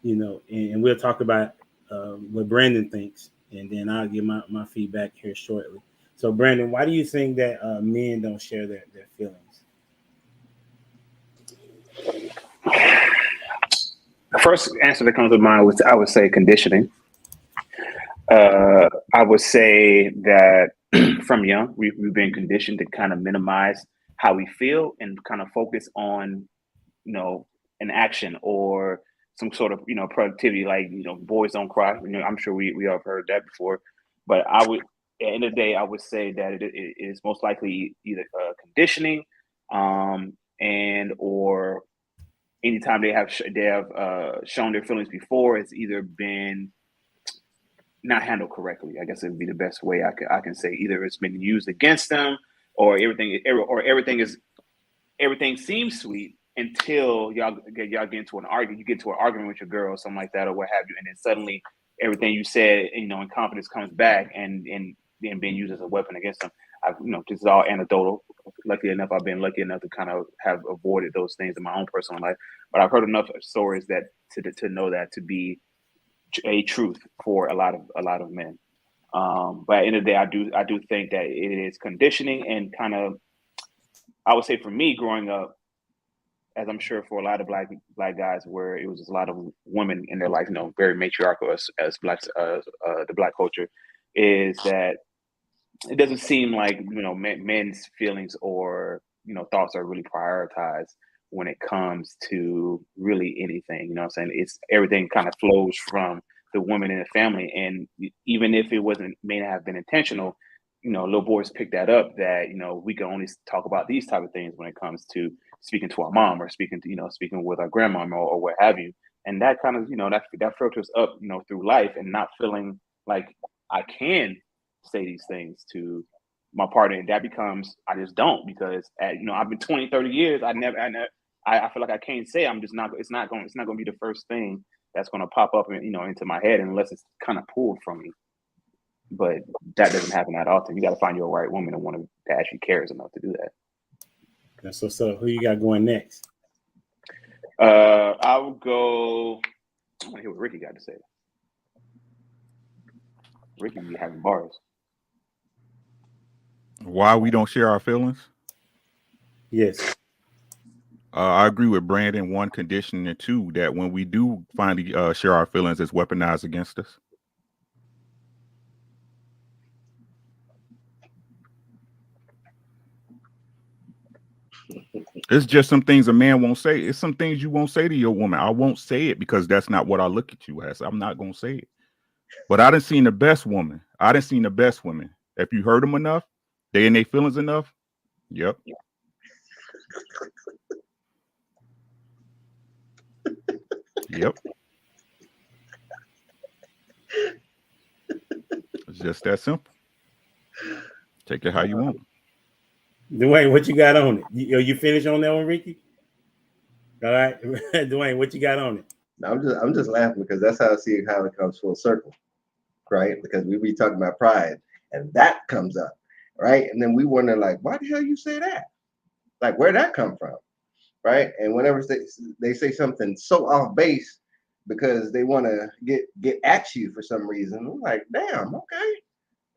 You know, and we'll talk about what Brandon thinks, and then I'll give my feedback here shortly. So, Brandon, why do you think that men don't share their feelings? The first answer that comes to mind was I would say conditioning. I would say that from young, we've been conditioned to kind of minimize how we feel and kind of focus on, you know, an action or some sort of, you know, productivity, like, you know, boys don't cry. You know, I'm sure we all have heard that before. But I would, at the end of the day, I would say that it is most likely either conditioning, and or anytime they have shown their feelings before, it's either been not handled correctly. I guess it would be the best way I can say. Either it's been used against them, or everything seems sweet until y'all get into an argument. You get to an argument with your girl or something like that, or what have you, and then suddenly everything you said, you know, in confidence comes back and then being used as a weapon against them. This is all anecdotal. Luckily enough, I've been lucky enough to kind of have avoided those things in my own personal life. But I've heard enough stories that to know that to be a truth for a lot of men. But at the end of the day, I do think that it is conditioning and kind of, I would say for me growing up, as I'm sure for a lot of black guys, where it was just a lot of women in their life, very matriarchal as blacks, the black culture, is that it doesn't seem like men's feelings or thoughts are really prioritized when it comes to really anything. You know what I'm saying? It's everything kind of flows from the woman in the family, and even if it may not have been intentional, little boys pick that up, that we can only talk about these type of things when it comes to speaking to our mom or speaking with our grandmom or what have you. And that kind of that filters up through life, and not feeling like I can say these things to my partner, and that becomes I just don't, because I've been 20-30 years, I feel like I can't say. It's not going to be the first thing that's going to pop up into my head unless it's kind of pulled from me. But that doesn't happen that often. You got to find your right woman and one that actually cares enough to do that. That's what's up. Who you got going next? I will go. I want to hear what Ricky got to say. Ricky be having bars. Why we don't share our feelings? Yes. I agree with Brandon. One condition, and two, that when we do finally share our feelings, it's weaponized against us. It's just some things a man won't say. It's some things you won't say to your woman. I won't say it because that's not what I look at you as. I'm not going to say it. But I done seen the best woman. I done seen the best women. If you heard them enough, they in their feelings enough. Yep. Yep. It's just that simple. Take it how you want. Dwayne, what you got on it? You finished on that one, Ricky? All right, Dwayne, what you got on it? I'm just laughing because that's how I see how it comes full circle, right? Because we be talking about pride, and that comes up, right? And then we wonder, like, why the hell you say that? Like, where'd that come from, right? And whenever they say something so off base because they want to get at you for some reason, I'm like, damn, okay.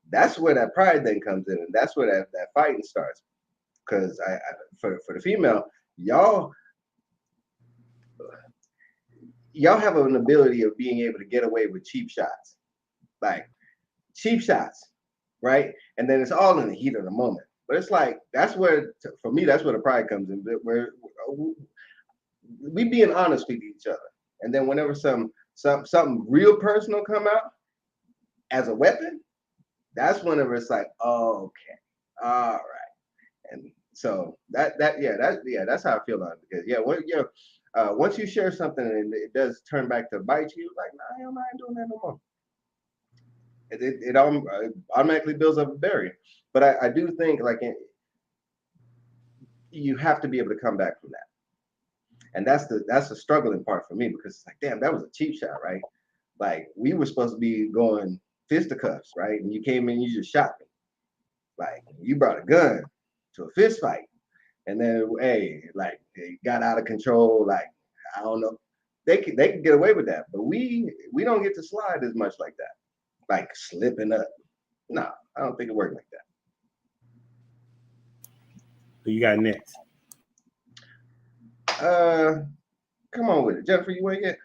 That's where that pride then comes in, and that's where that fighting starts. Because for the female, y'all have an ability of being able to get away with cheap shots, right? And then it's all in the heat of the moment. But it's like that's where, for me, that's where the pride comes in. Where we being honest with each other, and then whenever something real personal come out as a weapon, that's whenever it's like, oh, okay, all right. And so that's how I feel on it. Because once you share something and it does turn back to bite you, like, nah, hell, I ain't doing that no more. It automatically builds up a barrier. But I do think you have to be able to come back from that, and that's the struggling part for me, because it's like, damn, that was a cheap shot, right? Like, we were supposed to be going fisticuffs, right? And you came in, you just shot me. Like, you brought a gun to a fist fight, and then it got out of control. Like, I don't know, they can get away with that, but we don't get to slide as much like that, like slipping up. No, I don't think it worked like that. Who you got next? Come on with it, Jennifer. You ain't yet.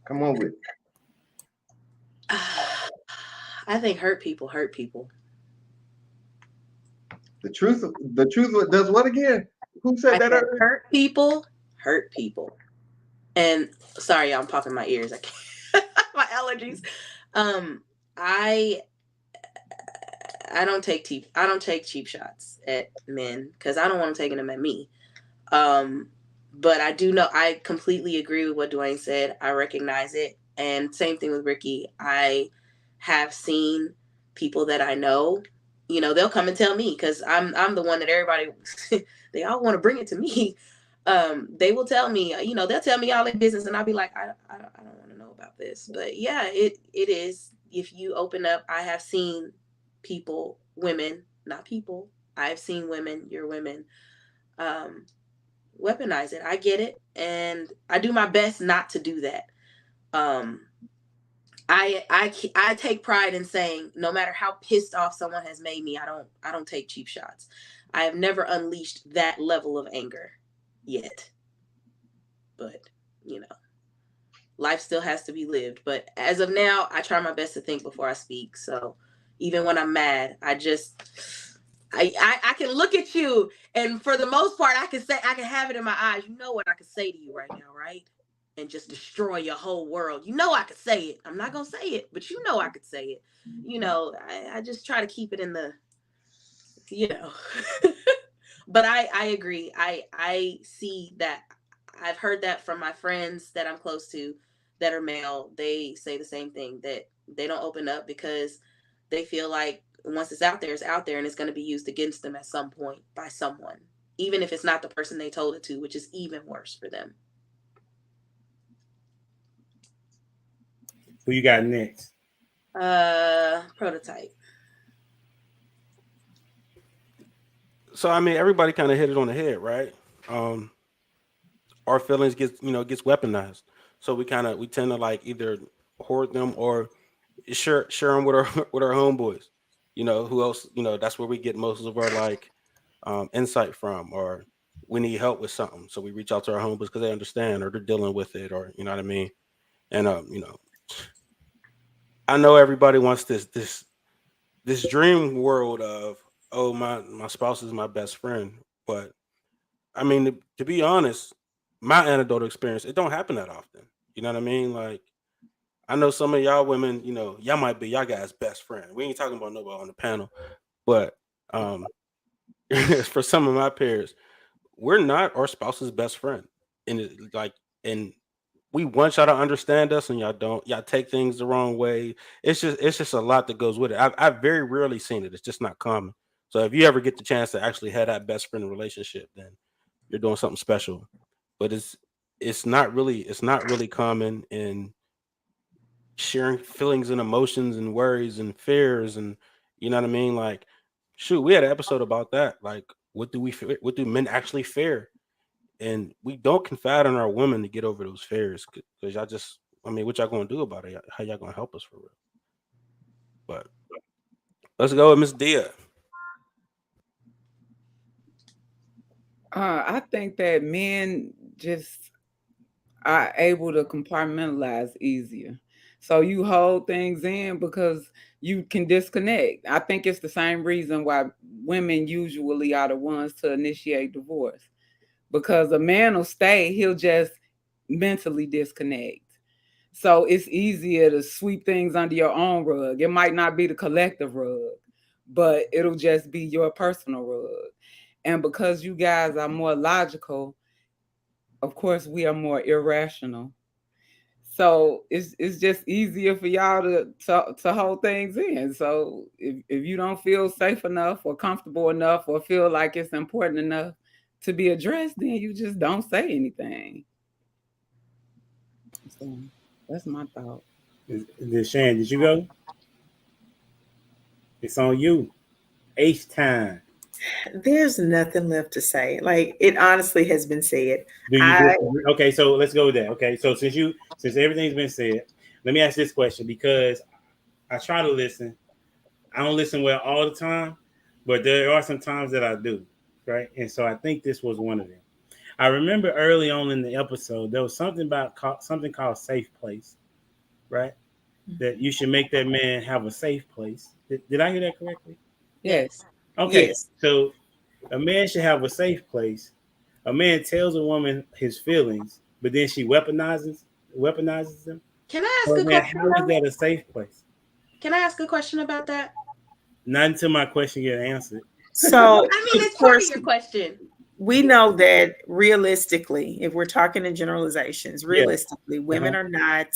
Come on with it. I think hurt people. The truth does what again? Who said that? Hurt people. And sorry, I'm popping my ears. I can't. My allergies. I don't take cheap shots at men because I don't want them taking them at me. But I do know, I completely agree with what Dwayne said. I recognize it. And same thing with Ricky. I have seen people that I know, they'll come and tell me, because I'm the one that everybody, they all want to bring it to me. They will tell me, they'll tell me all their business, and I'll be like, I don't want to know about this. But yeah, it is. If you open up, I have seen people, women, not people. I've seen women, you're women, weaponize it. I get it. And I do my best not to do that. I take pride in saying no matter how pissed off someone has made me, I don't take cheap shots. I have never unleashed that level of anger yet. But, you know, life still has to be lived. But as of now, I try my best to think before I speak. So even when I'm mad, I can look at you, and for the most part, I can have it in my eyes. You know what I can say to you right now, right? And just destroy your whole world. You know I could say it. I'm not gonna say it, but you know I could say it. You know, I just try to keep it in the, you know. But I agree. I see that. I've heard that from my friends that I'm close to that are male. They say the same thing, that they don't open up because they feel like once it's out there, and it's going to be used against them at some point by someone, even if it's not the person they told it to, which is even worse for them. Who you got next? Prototype. So I mean, everybody kind of hit it on the head, right? Our feelings gets weaponized, so we tend to like either hoard them or share them with our homeboys. You know, who else? You know, that's where we get most of our like insight from, or we need help with something, so we reach out to our homeboys because they understand or they're dealing with it, or you know what I mean. And you know, I know everybody wants this dream world of, oh, my spouse is my best friend, but I mean, to be honest, my anecdotal experience, it don't happen that often. You know what I mean? Like, I know some of y'all women, you know, y'all might be y'all guys' best friend. We ain't talking about nobody on the panel, but for some of my peers, we're not our spouse's best friend, and we want y'all to understand us, and y'all don't. Y'all take things the wrong way. It's just a lot that goes with it. I've very rarely seen it. It's just not common. So if you ever get the chance to actually have that best friend relationship, then you're doing something special. But it's not really common in sharing feelings and emotions and worries and fears, and you know what I mean. Like, shoot, we had an episode about that. Like, what do men actually fear? And we don't confide in our women to get over those fears, because y'all just, I mean, what y'all gonna do about it? How y'all gonna help us for real? But let's go with Miss Dia. I think that men just are able to compartmentalize easier. So you hold things in because you can disconnect. I think it's the same reason why women usually are the ones to initiate divorce. Because a man will stay, he'll just mentally disconnect. So it's easier to sweep things under your own rug. It might not be the collective rug, but it'll just be your personal rug. And because you guys are more logical, of course, we are more irrational. So it's just easier for y'all to hold things in. So if you don't feel safe enough or comfortable enough or feel like it's important enough to be addressed, then you just don't say anything. So that's my thought. Shan, did you go? It's on you. H time. There's nothing left to say. Like, it honestly has been said. Okay, so let's go with that. Okay, so since everything's been said, let me ask this question, because I try to listen. I don't listen well all the time, but there are some times that I do, right? And so I think this was one of them. I remember early on in the episode, there was something called safe place, right? That you should make that man have a safe place. Did I hear that correctly? Yes. Okay, Yes. So a man should have a safe place. A man tells a woman his feelings, but then she weaponizes them. Can I ask a question? How is that a safe place? Can I ask a question about that? Not until my question gets answered. So I mean, it's part of your question. We know that realistically, if we're talking in generalizations, realistically, women are not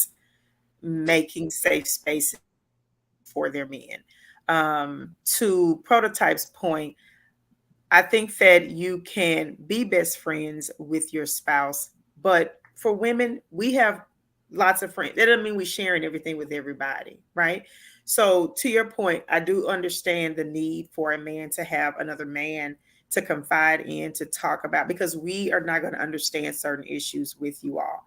making safe spaces for their men. To Prototype's point, I think that you can be best friends with your spouse, but for women, we have lots of friends. That doesn't mean we're sharing everything with everybody, right? So to your point, I do understand the need for a man to have another man to confide in, to talk about, because we are not going to understand certain issues with you all.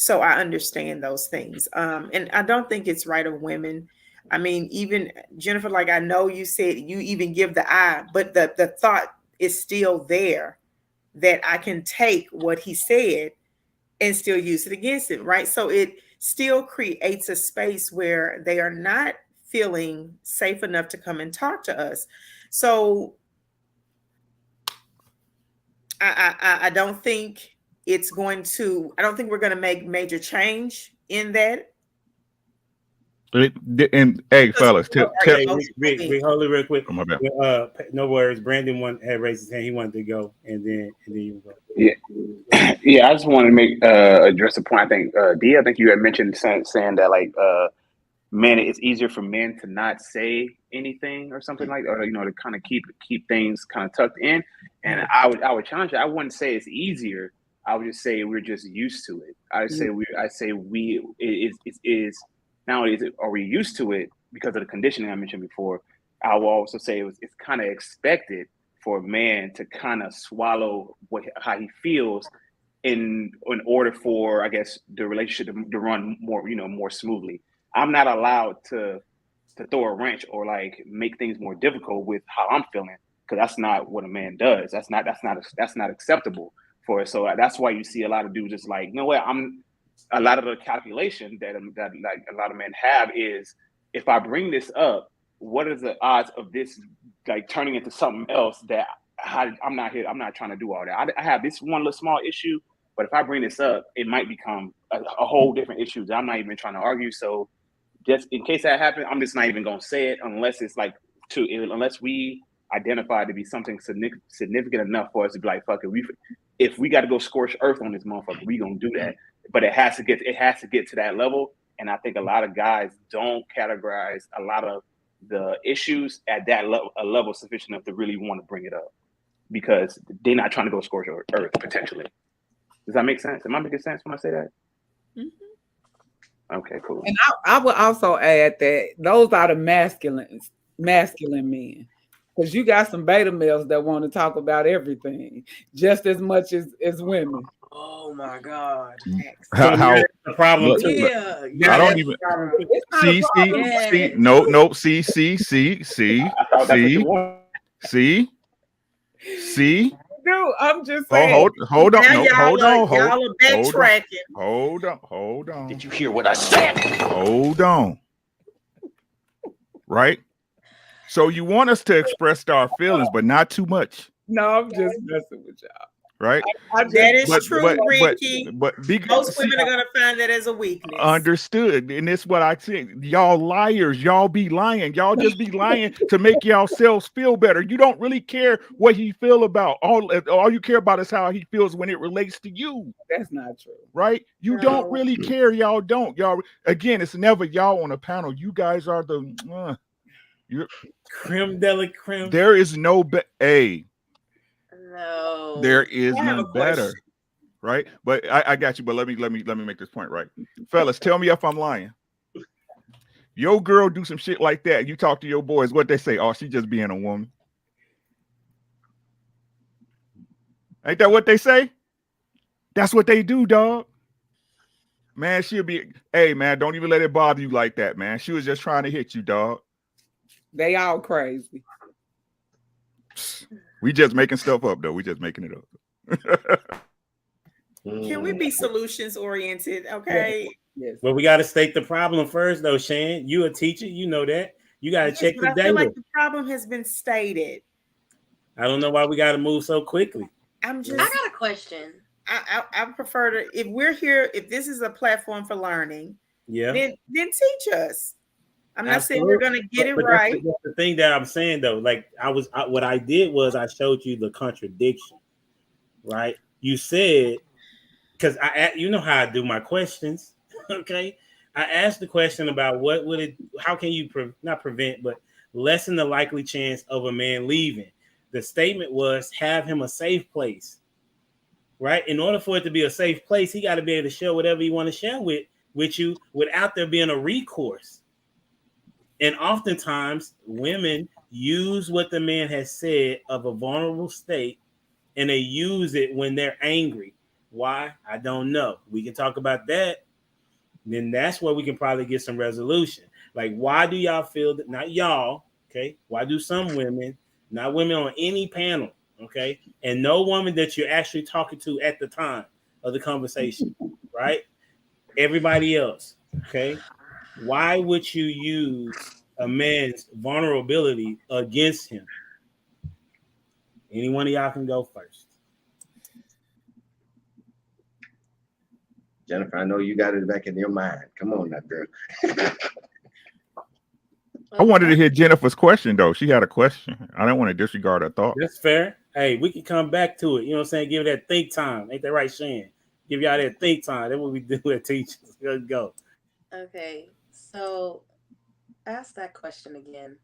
So I understand those things. And I don't think it's right of women. I mean, even Jennifer, like I know you said you even give the eye, but the thought is still there that I can take what he said and still use it against him, right? So it still creates a space where they are not feeling safe enough to come and talk to us. So I don't think it's going to, I don't think we're going to make major change in that. And hey, fellas, hold it real quick. Oh, my bad. No worries. Brandon had raised his hand. He wanted to go, and then you go. Yeah, yeah. I just wanted to make address a point. I think D. I think you had mentioned saying that like man, it's easier for men to not say anything or something like, or to kind of keep things kind of tucked in. And I would challenge it. I wouldn't say it's easier. I would just say we're just used to it. It is not only are we used to it because of the conditioning I mentioned before. I will also say it's kind of expected for a man to kind of swallow how he feels in order for, I guess, the relationship to run more smoothly. I'm not allowed to throw a wrench or like make things more difficult with how I'm feeling, because that's not what a man does. That's not acceptable for us. So that's why you see a lot of dudes just like, a lot of the calculation that like a lot of men have is, if I bring this up, what are the odds of this like turning into something else that I'm not trying to do all that. I have this one little small issue, but if I bring this up, it might become a whole different issue that I'm not even trying to argue. So just in case that happens, I'm just not even going to say it unless it's like unless we identify to be something significant enough for us to be like, fuck it. If we got to go scorch earth on this motherfucker, we gonna do that. But it has to get to that level. And I think a lot of guys don't categorize a lot of the issues at that level, a level sufficient enough to really want to bring it up, because they're not trying to go scorch earth potentially. Does that make sense? Am I making sense when I say that? Mm-hmm. Okay, cool. And I would also add that those are the masculine men. Because you got some beta males that want to talk about everything just as much as women. Oh my God. How the problem look, too. I don't even see. Dude, I'm just saying. Hold on. Y'all are backtracking. Hold on. Did you hear what I said? Hold on. Right? So you want us to express our feelings, but not too much. No, I'm just messing with y'all. Right? That is true, Ricky. But most women are going to find that as a weakness. Understood. And it's what I think. Y'all liars. Y'all be lying. Y'all just be lying to make yourselves feel better. You don't really care what he feel about. All you care about is how he feels when it relates to you. That's not true. Right? You don't really care. Y'all don't. Y'all, again, it's never y'all on a panel. You guys are the you're creme de la creme. There is no No, there is none better, right? But I got you. But let me make this point, right, fellas? Tell me if I'm lying. Your girl do some shit like that. You talk to your boys, what they say? Oh, she just being a woman. Ain't that what they say? That's what they do, dog. Man, she'll be. Hey, man, don't even let it bother you like that, man. She was just trying to hit you, dog. They all crazy. We just making stuff up, though. We just making it up. Can we be solutions oriented? Okay. Yes. Well, we got to state the problem first, though, Shan. You a teacher, you know that. You got to check the data. I feel like the problem has been stated. I don't know why we got to move so quickly. I got a question. I prefer to, if we're here, if this is a platform for learning, then teach us. I'm not saying we're going to get it right. That's the thing that I'm saying, though. Like what I did was I showed you the contradiction, right? You said, because you know how I do my questions, okay? I asked the question about how can you not prevent, but lessen the likely chance of a man leaving. The statement was have him a safe place, right? In order for it to be a safe place, he got to be able to share whatever you want to share with you without there being a recourse. And oftentimes, women use what the man has said of a vulnerable state, and they use it when they're angry. Why? I don't know. We can talk about that. Then that's where we can probably get some resolution. Like, why do y'all feel that? Not y'all, okay? Why do some women, not women on any panel, okay, and no woman that you're actually talking to at the time of the conversation, right? Everybody else, okay? Why would you use a man's vulnerability against him? Any one of y'all can go first. Jennifer, I know you got it back in your mind. Come on now, girl. I wanted to hear Jennifer's question, though. She had a question. I don't want to disregard her thought. That's fair. Hey, we can come back to it. You know what I'm saying? Give it that think time. Ain't that right, Shane? Give y'all that think time. That's what we do at teachers. Let's go. Okay, so ask that question again.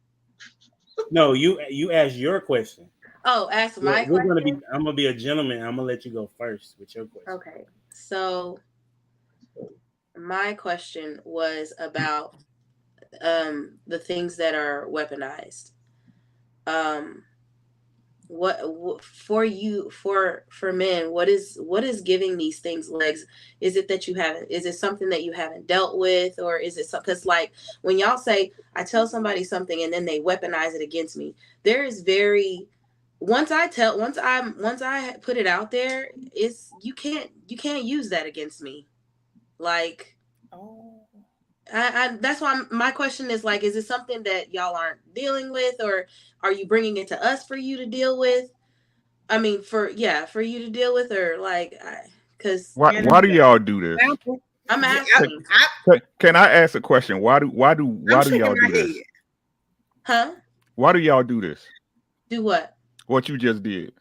No, you ask your question. Oh, ask my question? I'm gonna be a gentleman. I'm gonna let you go first with your question. Okay, so my question was about the things that are weaponized. What for you, for men, what is giving these things legs? Is it that you haven't, is it something that you haven't dealt with, or is it something? Because like when y'all say I tell somebody something and then they weaponize it against me, there is very, once I put it out there, it's you can't use that against me. Like, I that's why my question is like, is it something that y'all aren't dealing with, or are you bringing it to us for you to deal with? I mean, for you to deal with, or like, because why do y'all do this? I'm asking. Can I ask a question? Why do y'all do this? Huh? Why do y'all do this? Do what? What you just did.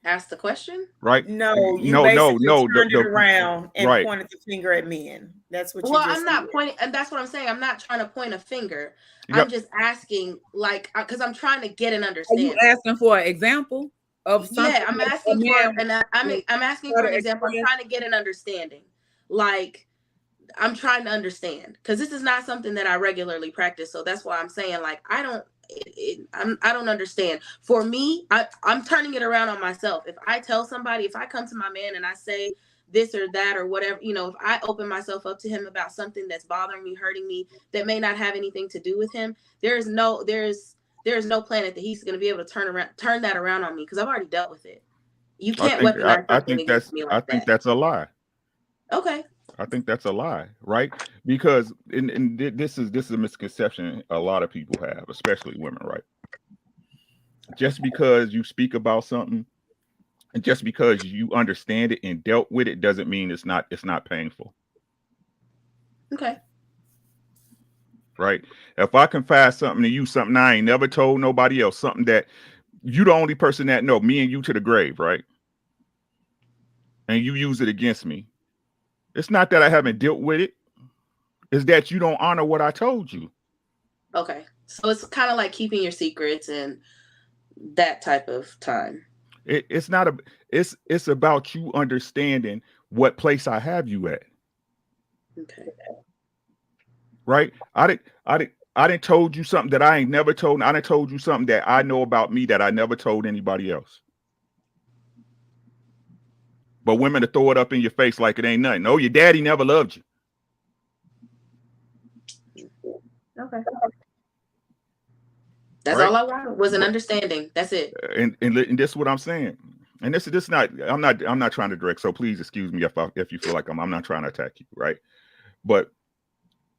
Ask the question? Right? No, you basically turned it around and pointed the finger at men. That's what you just I'm not did. pointing, and that's what I'm saying. I'm not trying to point a finger. I'm just asking, like, because I'm trying to get an understanding. Are you asking for an example of something? Yeah, I'm asking I'm asking for an example. I'm trying to get an understanding. Like, I'm trying to understand, because this is not something that I regularly practice. So that's why I'm saying, like, I don't understand. For me, I'm turning it around on myself. If I tell somebody, if I come to my man and I say this or that or whatever, if I open myself up to him about something that's bothering me, hurting me, that may not have anything to do with him, there is no planet that he's going to be able to turn that around on me, because I've already dealt with it. You can't weaponize something against me like that. I think that's a lie. Okay. I think that's a lie, right? Because this is a misconception a lot of people have, especially women, right? Just because you speak about something and just because you understand it and dealt with it doesn't mean it's not painful. Okay. Right? If I confide something to you, something I ain't never told nobody else, something that you the only person that know, me and you to the grave, right? And you use it against me. It's not that I haven't dealt with it. It's that you don't honor what I told you. Okay. So it's kind of like keeping your secrets and that type of time. It's about you understanding what place I have you at. Okay. Right? I didn't told you something that I ain't never told. I didn't told you something that I know about me that I never told anybody else. But women to throw it up in your face like it ain't nothing. Oh, your daddy never loved you. Okay. That's all I wanted was an understanding. That's it. And this is what I'm saying. And this not. I'm not trying to direct. So please excuse me if you feel like I'm not trying to attack you, right? But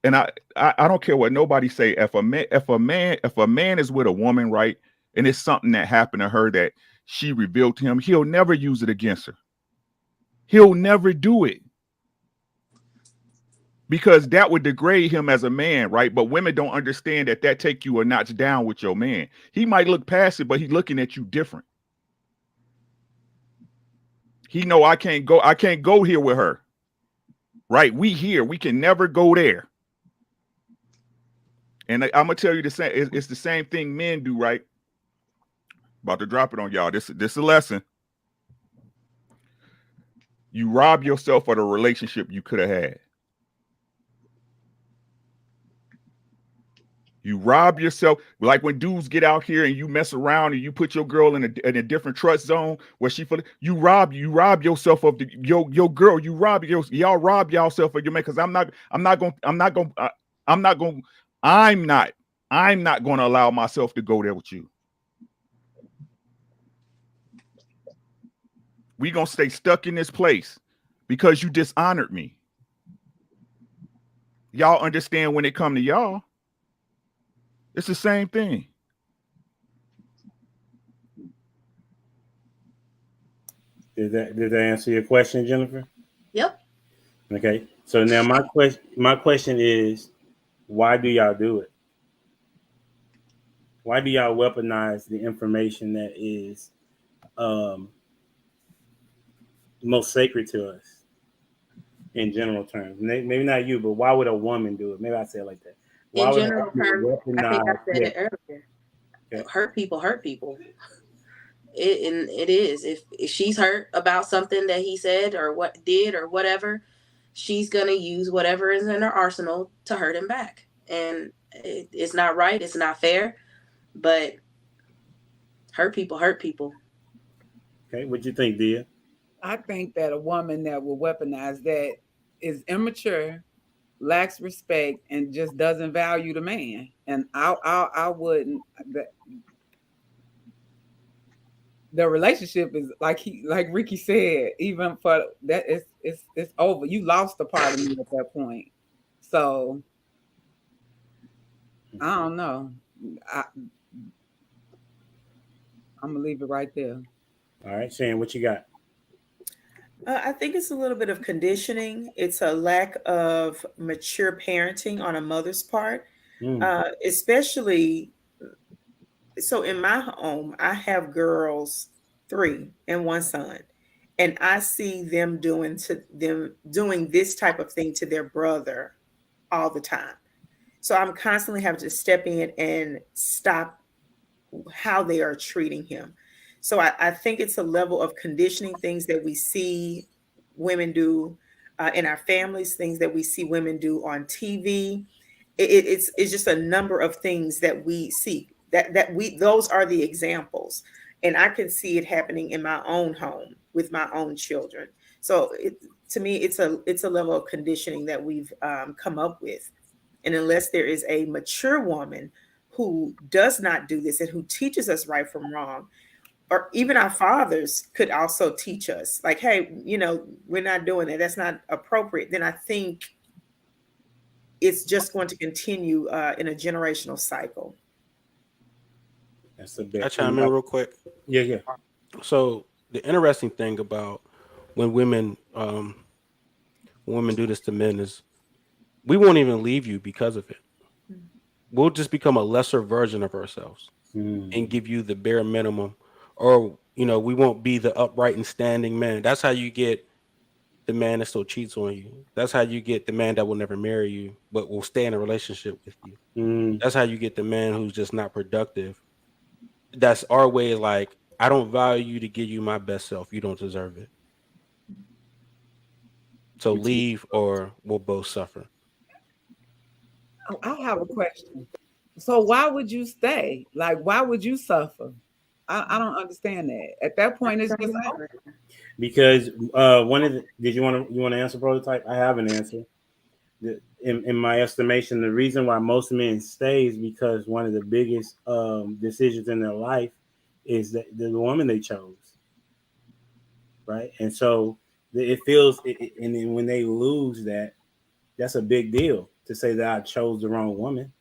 and I don't care what nobody say. If a man is with a woman, right, and it's something that happened to her that she revealed to him, he'll never use it against her. He'll never do it. Because that would degrade him as a man, right? But women don't understand that take you a notch down with your man. He might look past it, but he's looking at you different. He know I can't go here with her. Right? We can never go there. And I'm gonna tell you the same. It's the same thing men do, right? About to drop it on y'all. This is a lesson. You rob yourself of the relationship you could have had. You rob yourself, like when dudes get out here and you mess around and you put your girl in a different trust zone where you rob yourself of your girl. Y'all rob yourself of your man. Because I'm not going to allow myself to go there with you. We gonna stay stuck in this place because you dishonored me. Y'all understand when it come to y'all? It's the same thing. Did that answer your question, Jennifer? Yep. Okay. So now my question is, why do y'all do it? Why do y'all weaponize the information that is most sacred to us in general terms? Maybe not you, but why would a woman do it? Maybe I say it like that. Why In general terms, I think I said it earlier. Okay. Hurt people. It is. If she's hurt about something that he said or what did or whatever, she's gonna use whatever is in her arsenal to hurt him back. And it's not right. It's not fair. But hurt people. Okay, what you think, Dia? I think that a woman that will weaponize that is immature, lacks respect, and just doesn't value the man. And I wouldn't. The relationship is like Ricky said. Even for that, it's over. You lost a part of me at that point. So I don't know. I'm gonna leave it right there. All right, Shane, what you got? I think it's a little bit of conditioning. It's a lack of mature parenting on a mother's part, especially. So in my home, I have girls, 3 and 1 son, and I see them doing this type of thing to their brother all the time. So I'm constantly having to step in and stop how they are treating him. So I think it's a level of conditioning, things that we see women do in our families, things that we see women do on TV. It's just a number of things that we see those are the examples. And I can see it happening in my own home with my own children. So to me, it's a level of conditioning that we've come up with. And unless there is a mature woman who does not do this and who teaches us right from wrong, or even our fathers could also teach us, like, hey, we're not doing that. That's not appropriate. Then I think it's just going to continue in a generational cycle. That's a bit. I chime in real quick. Yeah. So the interesting thing about when women do this to men is we won't even leave you because of it. We'll just become a lesser version of ourselves and give you the bare minimum. Or, we won't be the upright and standing man. That's how you get the man that still cheats on you. That's how you get the man that will never marry you, but will stay in a relationship with you. That's how you get the man who's just not productive. That's our way. Like, I don't value you to give you my best self. You don't deserve it. So leave or we'll both suffer. I have a question. So why would you stay? Like, why would you suffer? I don't understand that. At that point, it's just over. Because did you want to answer, Prototype? I have an answer. In my estimation, the reason why most men stay is because one of the biggest decisions in their life is the woman they chose, right? And so it feels, and then when they lose that, that's a big deal to say that I chose the wrong woman.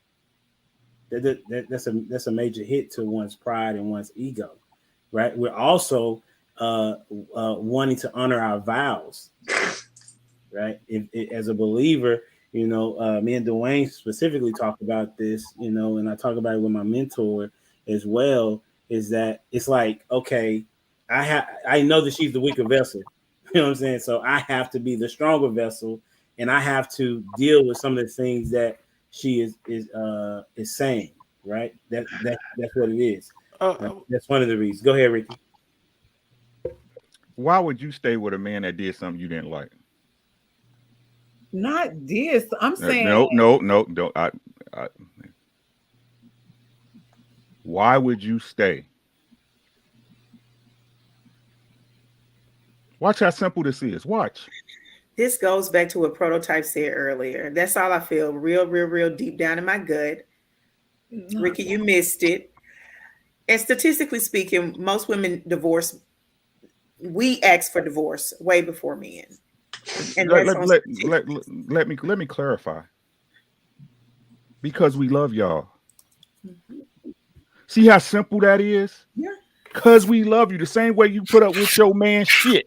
That's a major hit to one's pride and one's ego, right? We're also wanting to honor our vows, right? As a believer, me and Dwayne specifically talk about this, and I talk about it with my mentor as well, is that it's like, okay, I know that she's the weaker vessel, you know what I'm saying? So I have to be the stronger vessel, and I have to deal with some of the things that she is saying, right? That's what it is. That's one of the reasons. Go ahead, Ricky. Why would you stay with a man that did something you didn't like? Not this. I'm saying no. Don't. Why would you stay? Watch how simple this is. Watch. This goes back to what Prototype said earlier. That's all I feel, real deep down in my gut. Ricky, you missed it. And statistically speaking, most women divorce. We ask for divorce way before men. And let me clarify. Because we love y'all. Mm-hmm. See how simple that is? Yeah. Because we love you. The same way you put up with your man shit.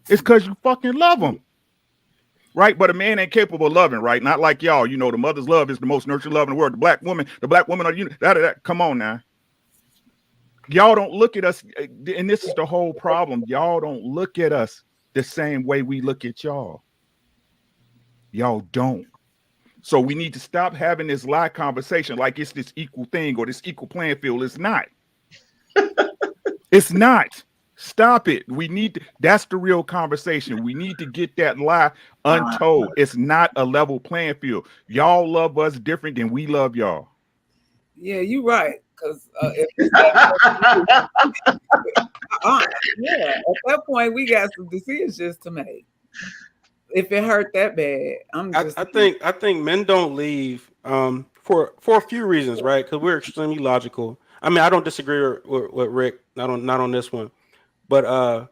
It's because you fucking love him. Right? But a man ain't capable of loving, right? Not like y'all. You know, the mother's love is the most nurturing love in the world. The black woman are you that. Come on now. Y'all don't look at us, and this is the whole problem. Y'all don't look at us the same way we look at y'all. Y'all don't. So we need to stop having this lie conversation like it's this equal thing or this equal playing field. It's not. It's not. Stop it. That's the real conversation. We need to get that lie untold. It's not a level playing field. Y'all love us different than we love y'all. Yeah, you're right. Because at that point, we got some decisions to make. If it hurt that bad, I think men don't leave for a few reasons, right? Because we're extremely logical. I mean, I don't disagree with Rick. Not on this one, but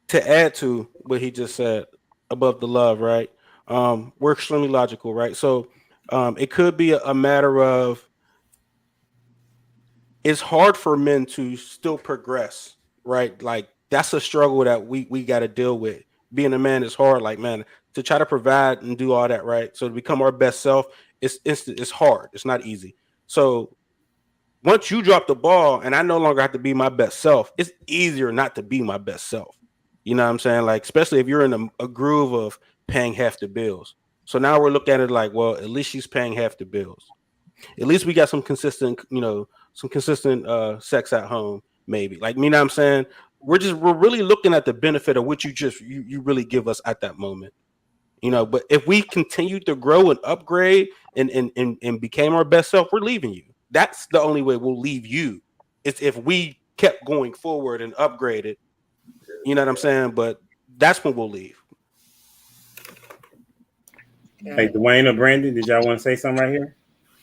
to add to what he just said above the love, right? We're extremely logical, right? So it could be a matter of it's hard for men to still progress, right? Like that's a struggle that we got to deal with. Being a man is hard, like man, to try to provide and do all that, right? So to become our best self, it's hard. It's not easy. So once you drop the ball and I no longer have to be my best self, it's easier not to be my best self. You know what I'm saying? Like, especially if you're in a groove of paying half the bills. So now we're looking at it like, well, at least she's paying half the bills. At least we got some consistent, sex at home, maybe. Like, you know what I'm saying? We're really looking at the benefit of what you really give us at that moment. You know, but if we continue to grow and upgrade and became our best self, we're leaving you. That's the only way we'll leave you. It's if we kept going forward and upgraded. You know what I'm saying? But that's when we'll leave. Hey, Dwayne or Brandon, did y'all want to say something right here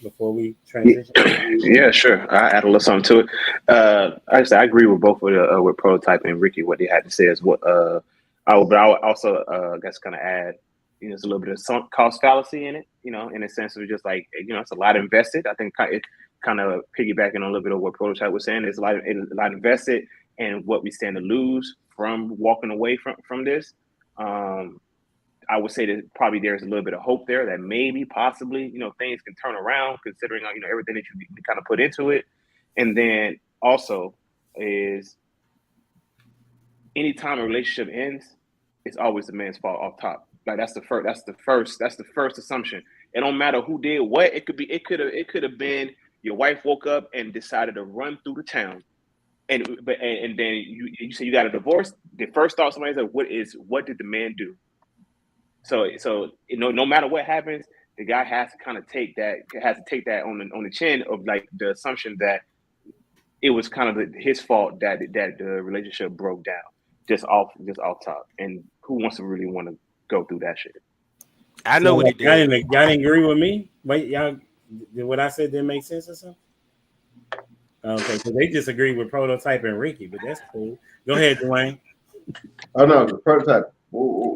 before we transition? Yeah, sure. I add a little something to it. I agree with both with Prototype and Ricky. What they had to say is what I would also guess kind of add. You know, there's a little bit of sunk cost fallacy in it. You know, in a sense of just like it's a lot invested. I think it kind of piggybacking on a little bit of what Prototype was saying. There's a lot invested in what we stand to lose from walking away from this. I would say that probably there's a little bit of hope there that maybe possibly, things can turn around considering, everything that you kind of put into it. And then also is anytime a relationship ends, it's always the man's fault off top. Like that's the first assumption. It don't matter who did what. It could have been your wife woke up and decided to run through the town. And then you say you got a divorce. The first thought somebody's like, what did the man do? So no matter what happens, the guy has to kind of take that on the chin of like the assumption that it was kind of his fault that the relationship broke down just off top. And who wants to really want to go through that shit? I know what he did. Y'all didn't agree with me? But y'all, what I said didn't make sense or something? Okay, so they disagree with Prototype and Ricky, but that's cool. Go ahead, Dwayne. Oh no, the Prototype.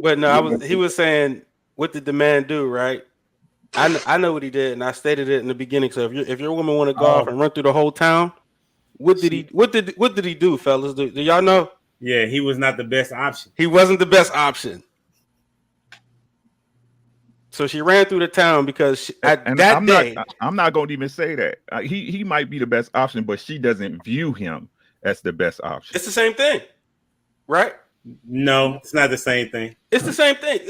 But no, he was saying, what did the man do, right? I know what he did, and I stated it in the beginning. So if your woman want to go off and run through the whole town, what did he do, fellas? Do y'all know? Yeah, he was not the best option. He wasn't the best option. So she ran through the town because I'm not going to even say that. He might be the best option, but she doesn't view him as the best option. It's the same thing, right? No, it's not the same thing. It's the same thing.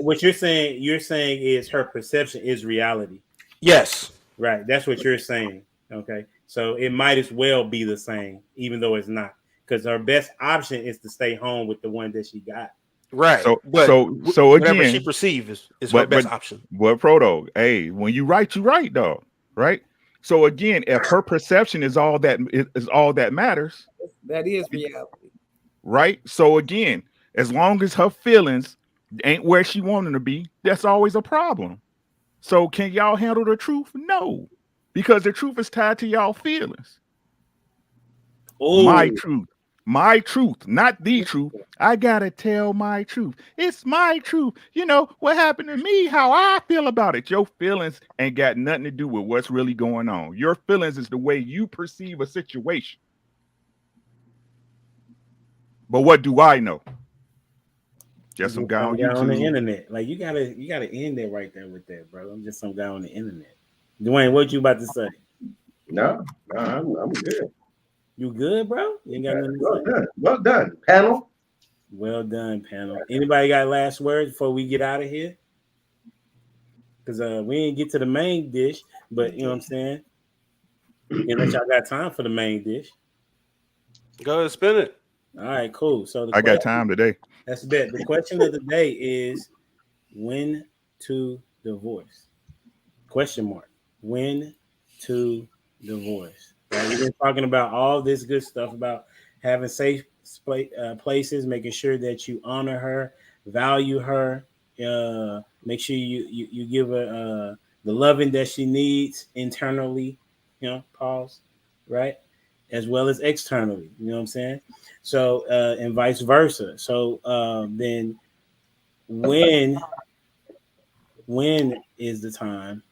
What you're saying is her perception is reality. Yes. Right. That's what you're saying. Okay. So it might as well be the same, even though it's not. Because her best option is to stay home with the one that she got. Right. So whatever again, she perceives is her best option. But Proto, hey, when you right, though, right? So again, if her perception is all that matters, That is reality. right? So again, as long as her feelings ain't where she wanted to be, that's always a problem. So can y'all handle the truth? No, because the truth is tied to y'all feelings. My truth, not the truth. I gotta tell my truth. It's my truth. You know what happened to me, how I feel about it. Your feelings ain't got nothing to do with what's really going on. Your feelings is the way you perceive a situation. But what do I know? Just some guy on YouTube. On the internet. Like you gotta end it right there with that, bro. I'm just some guy on the internet. Dwayne, what you about to say? No, I'm good. You good, bro? You ain't got nothing to Well say? done. Well done, panel. Well done, panel. Anybody got last words before we get out of here? Because we didn't get to the main dish, but you know what I'm saying? Unless y'all got time for the main dish. Go ahead, spin it. All right, cool. So I got time today. That's bet. The question of the day is when to divorce? Question mark. When to divorce? Right? We've been talking about all this good stuff about having safe places, making sure that you honor her, value her, make sure you give her the loving that she needs internally, pause, right? As well as externally, you know what I'm saying? So, and vice versa. So then when is the time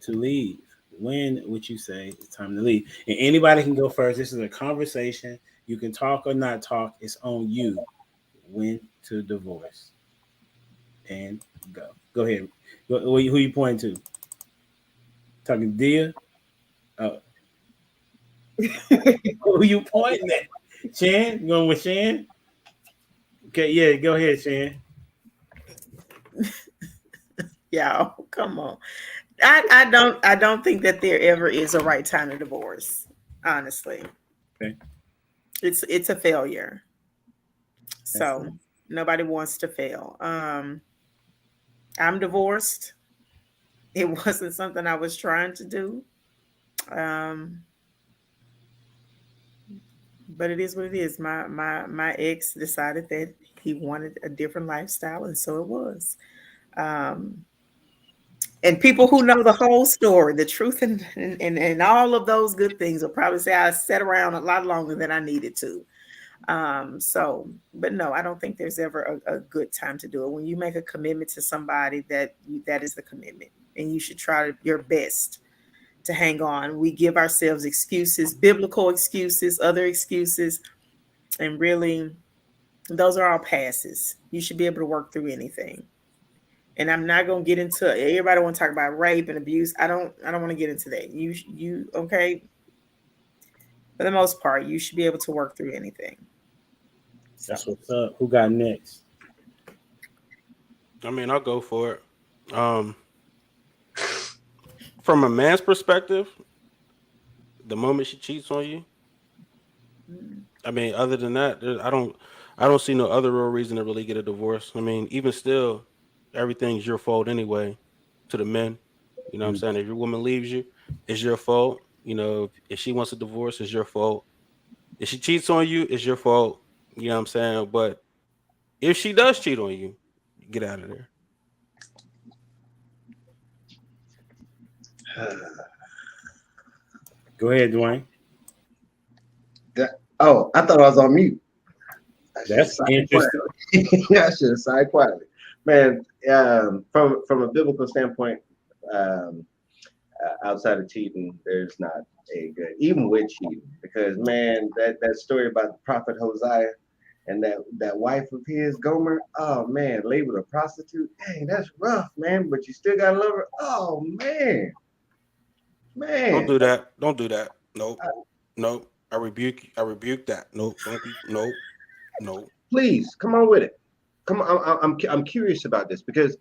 to leave? When would you say it's time to leave? And anybody can go first. This is a conversation. You can talk or not talk. It's on you. When to divorce. And go. Go ahead. Who you pointing to? Talking to Dia? Oh. Who you pointing at? Shan? You going with Shan? Okay, yeah, go ahead, Shan. Y'all, come on. I don't think that there ever is a right time to divorce, honestly. Okay. It's a failure. So nobody wants to fail. I'm divorced. It wasn't something I was trying to do. But it is what it is. My ex decided that he wanted a different lifestyle, and so it was. And people who know the whole story, the truth, and all of those good things will probably say I sat around a lot longer than I needed to. But no, I don't think there's ever a good time to do it. When you make a commitment to somebody, that is the commitment, and you should try your best to hang on. We give ourselves excuses, biblical excuses, other excuses, and really, those are all passes. You should be able to work through anything. And I'm not going to get into everybody want to talk about rape and abuse. I don't want to get into that. You okay? For the most part, you should be able to work through anything. That's what's up. Who got next? I mean, I'll go for it. From a man's perspective, the moment she cheats on you, I mean, other than that, I don't see no other real reason to really get a divorce. I mean, even still, everything's your fault anyway. To the men, you know what I'm saying? If your woman leaves you, it's your fault. You know, if she wants a divorce, it's your fault. If she cheats on you, it's your fault. You know what I'm saying? But if she does cheat on you, get out of there. Go ahead, Dwayne. I thought I was on mute. That's interesting. I should have sighed quietly. Man, from a biblical standpoint, outside of cheating, there's not a good, even with cheating, because man, that story about the prophet Hosea and that wife of his, Gomer, oh man, labeled a prostitute. Dang, that's rough, man. But you still gotta love her. Oh man. Don't do that. Don't do that. Nope. Nope. I rebuke that. Nope. Nope. Please come on with it. Come on. I'm curious about this because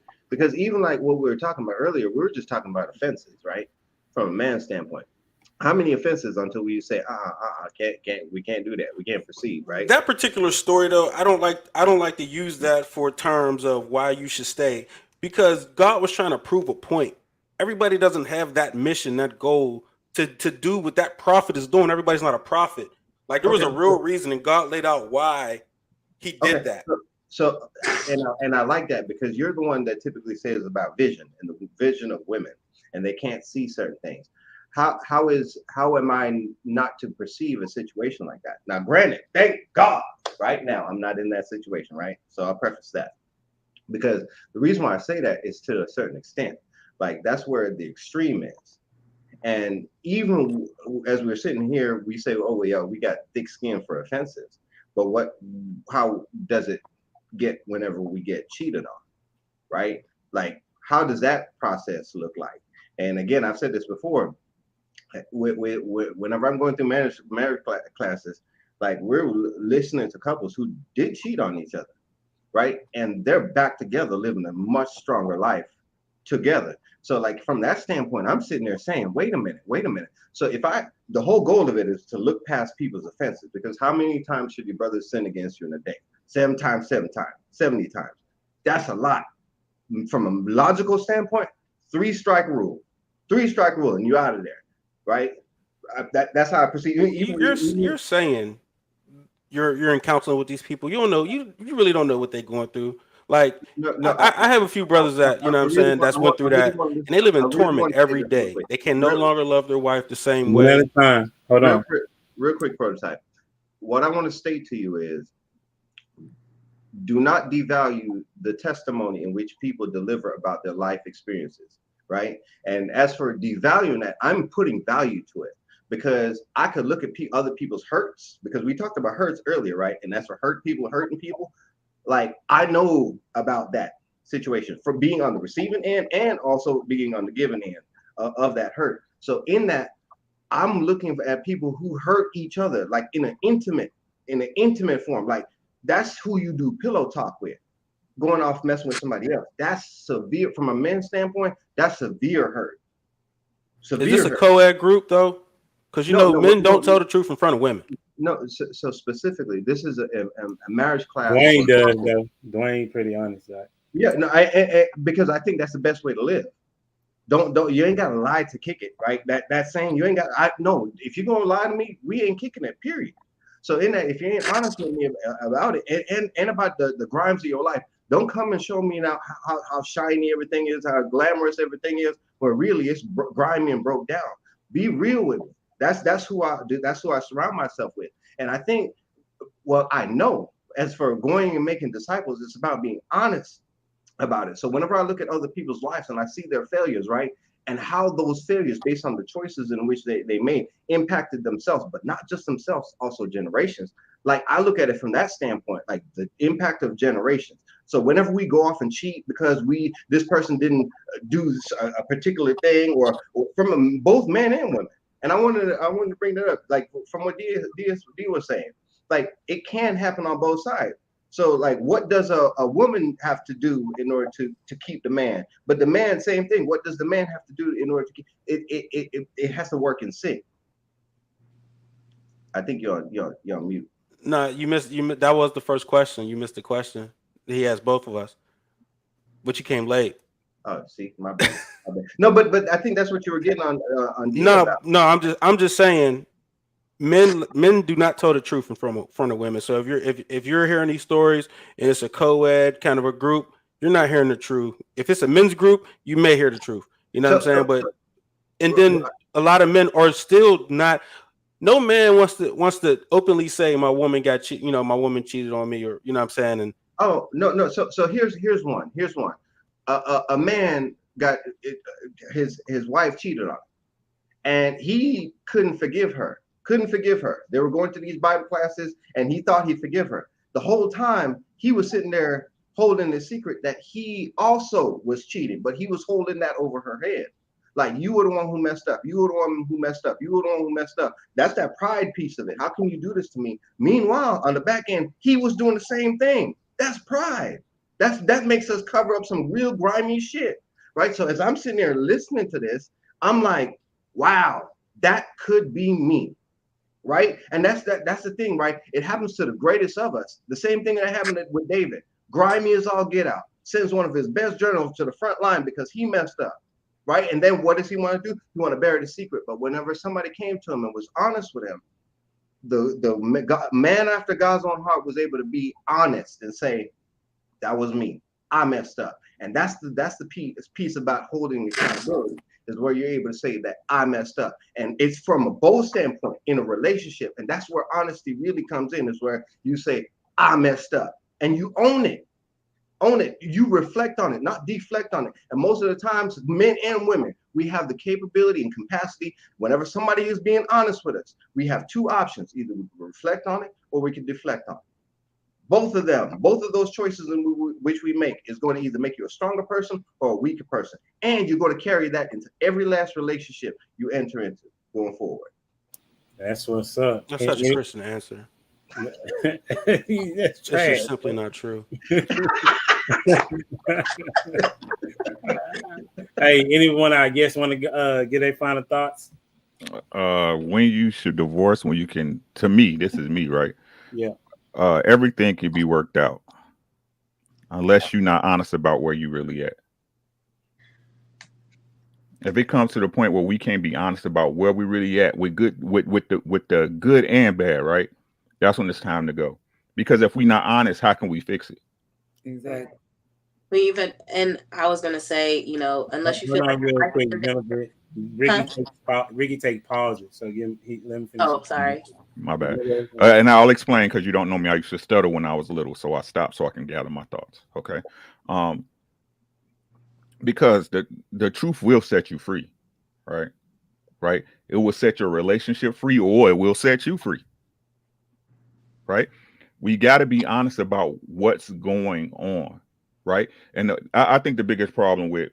even like what we were talking about earlier, we were just talking about offenses, right? From a man's standpoint. How many offenses until we say, we can't do that. We can't proceed, right? That particular story, though, I don't like to use that for terms of why you should stay, because God was trying to prove a point. Everybody doesn't have that mission, that goal to do what that prophet is doing. Everybody's not a prophet. Like there was a real reason, and God laid out why he did that. So and I like that because you're the one that typically says about vision and the vision of women, and they can't see certain things. How am I not to perceive a situation like that? Now, granted, thank God, right now I'm not in that situation, right? So I'll preface that because the reason why I say that is to a certain extent, like that's where the extreme is. And even as we're sitting here, we say, "Oh, well, yeah, we got thick skin for offenses," but how does it get whenever we get cheated on, right? Like, how does that process look like? And again, I've said this before. Whenever I'm going through marriage classes, like we're listening to couples who did cheat on each other, right? And they're back together, living a much stronger life together. So like from that standpoint, I'm sitting there saying, wait a minute. So the whole goal of it is to look past people's offenses, because how many times should your brother sin against you in a day? 7 times, 70 times. That's a lot. From a logical standpoint, 3-strike rule, and you're out of there. Right, that's how I perceive. You're saying you're in counseling with these people. You don't know. You really don't know what they're going through. Like I have a few brothers that that's went through that, and they live in torment every day. They can no longer love their wife the same way. Hold on, real quick prototype. What I want to state to you is, do not devalue the testimony in which people deliver about their life experiences. Right. And as for devaluing that, I'm putting value to it because I could look at other people's hurts, because we talked about hurts earlier. Right. And that's for hurting people. Like I know about that situation from being on the receiving end and also being on the giving end of that hurt. So in that, I'm looking at people who hurt each other, like in an intimate form. Like that's who you do pillow talk with. Going off messing with somebody else. That's severe from a men's standpoint. That's severe hurt. Is this a co-ed group though? Because men don't tell the truth in front of women. No, so specifically, this is a marriage class. Dwayne does though. Dwayne pretty honest, right? Yeah, no, I because I think that's the best way to live. Don't you ain't gotta lie to kick it, right? That saying you ain't got. If you're gonna lie to me, we ain't kicking it. Period. So in that, if you ain't honest with me about it and about the grimes of your life. Don't come and show me now how shiny everything is, how glamorous everything is, but really it's grimy and broke down. Be real with me. That's who I do. That's who I surround myself with. And I think, well, I know as for going and making disciples, it's about being honest about it. So whenever I look at other people's lives and I see their failures, right, and how those failures, based on the choices in which they made, impacted themselves, but not just themselves, also generations. Like I look at it from that standpoint, like the impact of generations. So whenever we go off and cheat because this person didn't do a particular thing, or from both men and women, and I wanted to bring that up, like from what D was saying, like it can happen on both sides. So like, what does a woman have to do in order to keep the man? But the man, same thing. What does the man have to do in order to keep it? It has to work in sync. I think you're on mute. No, you missed. That was the first question. You missed the question. He asked both of us, but you came late. Oh, see, my bad. No, but I think that's what you were getting on. No, I'm just saying, men do not tell the truth in front of women. So if you're hearing these stories and it's a co-ed kind of a group, you're not hearing the truth. If it's a men's group, you may hear the truth. You know what I'm saying? But then a lot of men are still not. No man wants to openly say my woman got my woman cheated on me, or you know what I'm saying. And oh no. So here's one. A man got his wife cheated on him, and he couldn't forgive her. They were going to these Bible classes, and he thought he'd forgive her. The whole time he was sitting there holding the secret that he also was cheating, but he was holding that over her head. Like, you were the one who messed up. You were the one who messed up. You were the one who messed up. That's that pride piece of it. How can you do this to me? Meanwhile, on the back end, he was doing the same thing. That's pride. That makes us cover up some real grimy shit, right? So as I'm sitting there listening to this, I'm like, wow, that could be me, right? And that's the thing, right? It happens to the greatest of us. The same thing that happened with David. Grimy as all get out. Sends one of his best journals to the front line because he messed up. right? And then what does he want to do? He want to bury the secret. But whenever somebody came to him and was honest with him, the man after God's own heart was able to be honest and say, that was me. I messed up. And that's the piece about holding accountability, is where you're able to say that I messed up. And it's from a both standpoint in a relationship. And that's where honesty really comes in, is where you say, I messed up. And you own it. Own it. You reflect on it, not deflect on it. And most of the times, men and women, we have the capability and capacity. Whenever somebody is being honest with us, we have two options. Either we can reflect on it or we can deflect on it. Both of them, both of those choices in which we make is going to either make you a stronger person or a weaker person. And you're going to carry that into every last relationship you enter into going forward. That's what's up. That's such a Christian answer. That's just simply not true. Hey, anyone I guess want to get their final thoughts? When you should divorce, when you can, to me, this is me, right? Yeah. Everything can be worked out unless you're not honest about where you really at. If it comes to the point where we can't be honest about where we really at, with the good and bad, right? That's when it's time to go. Because if we're not honest, how can we fix it? Exactly. And I was gonna say, unless you feel like real quick, Ricky take pauses, so let him finish. Oh, sorry. My bad. And I'll explain, because you don't know me. I used to stutter when I was little, so I stopped so I can gather my thoughts. Okay. Because the truth will set you free, right? Right. It will set your relationship free, or it will set you free. Right. We got to be honest about what's going on. Right. And I think the biggest problem with,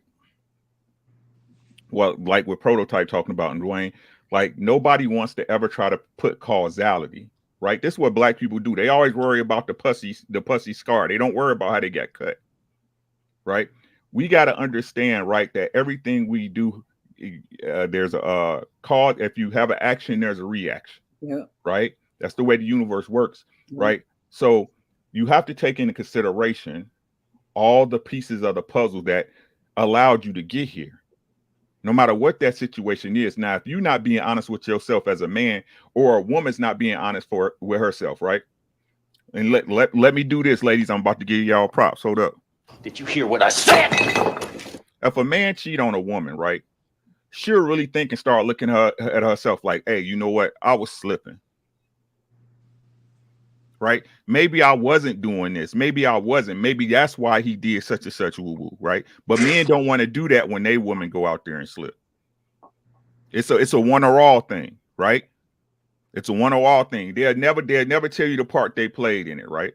like with Prototype talking about, and Dwayne, like, nobody wants to ever try to put causality, right? This is what Black people do. They always worry about the pussy scar. They don't worry about how they got cut, right? We got to understand, right, that everything we do, there's a cause. If you have an action, there's a reaction, right? That's the way the universe works, right? So you have to take into consideration all the pieces of the puzzle that allowed you to get here, no matter what that situation is. Now, if you're not being honest with yourself as a man, or a woman's not being honest with herself, right? And let me do this, ladies. I'm about to give y'all props. Hold up. Did you hear what I said? If a man cheat on a woman, right, she'll really think and start looking at herself like, hey, you know what? I was slipping. Right? Maybe I wasn't doing this. Maybe I wasn't. Maybe that's why he did such and such woo-woo, right? But men don't want to do that when they women go out there and slip. It's a one or all thing, right? It's a one or all thing. They'll never tell you the part they played in it, right?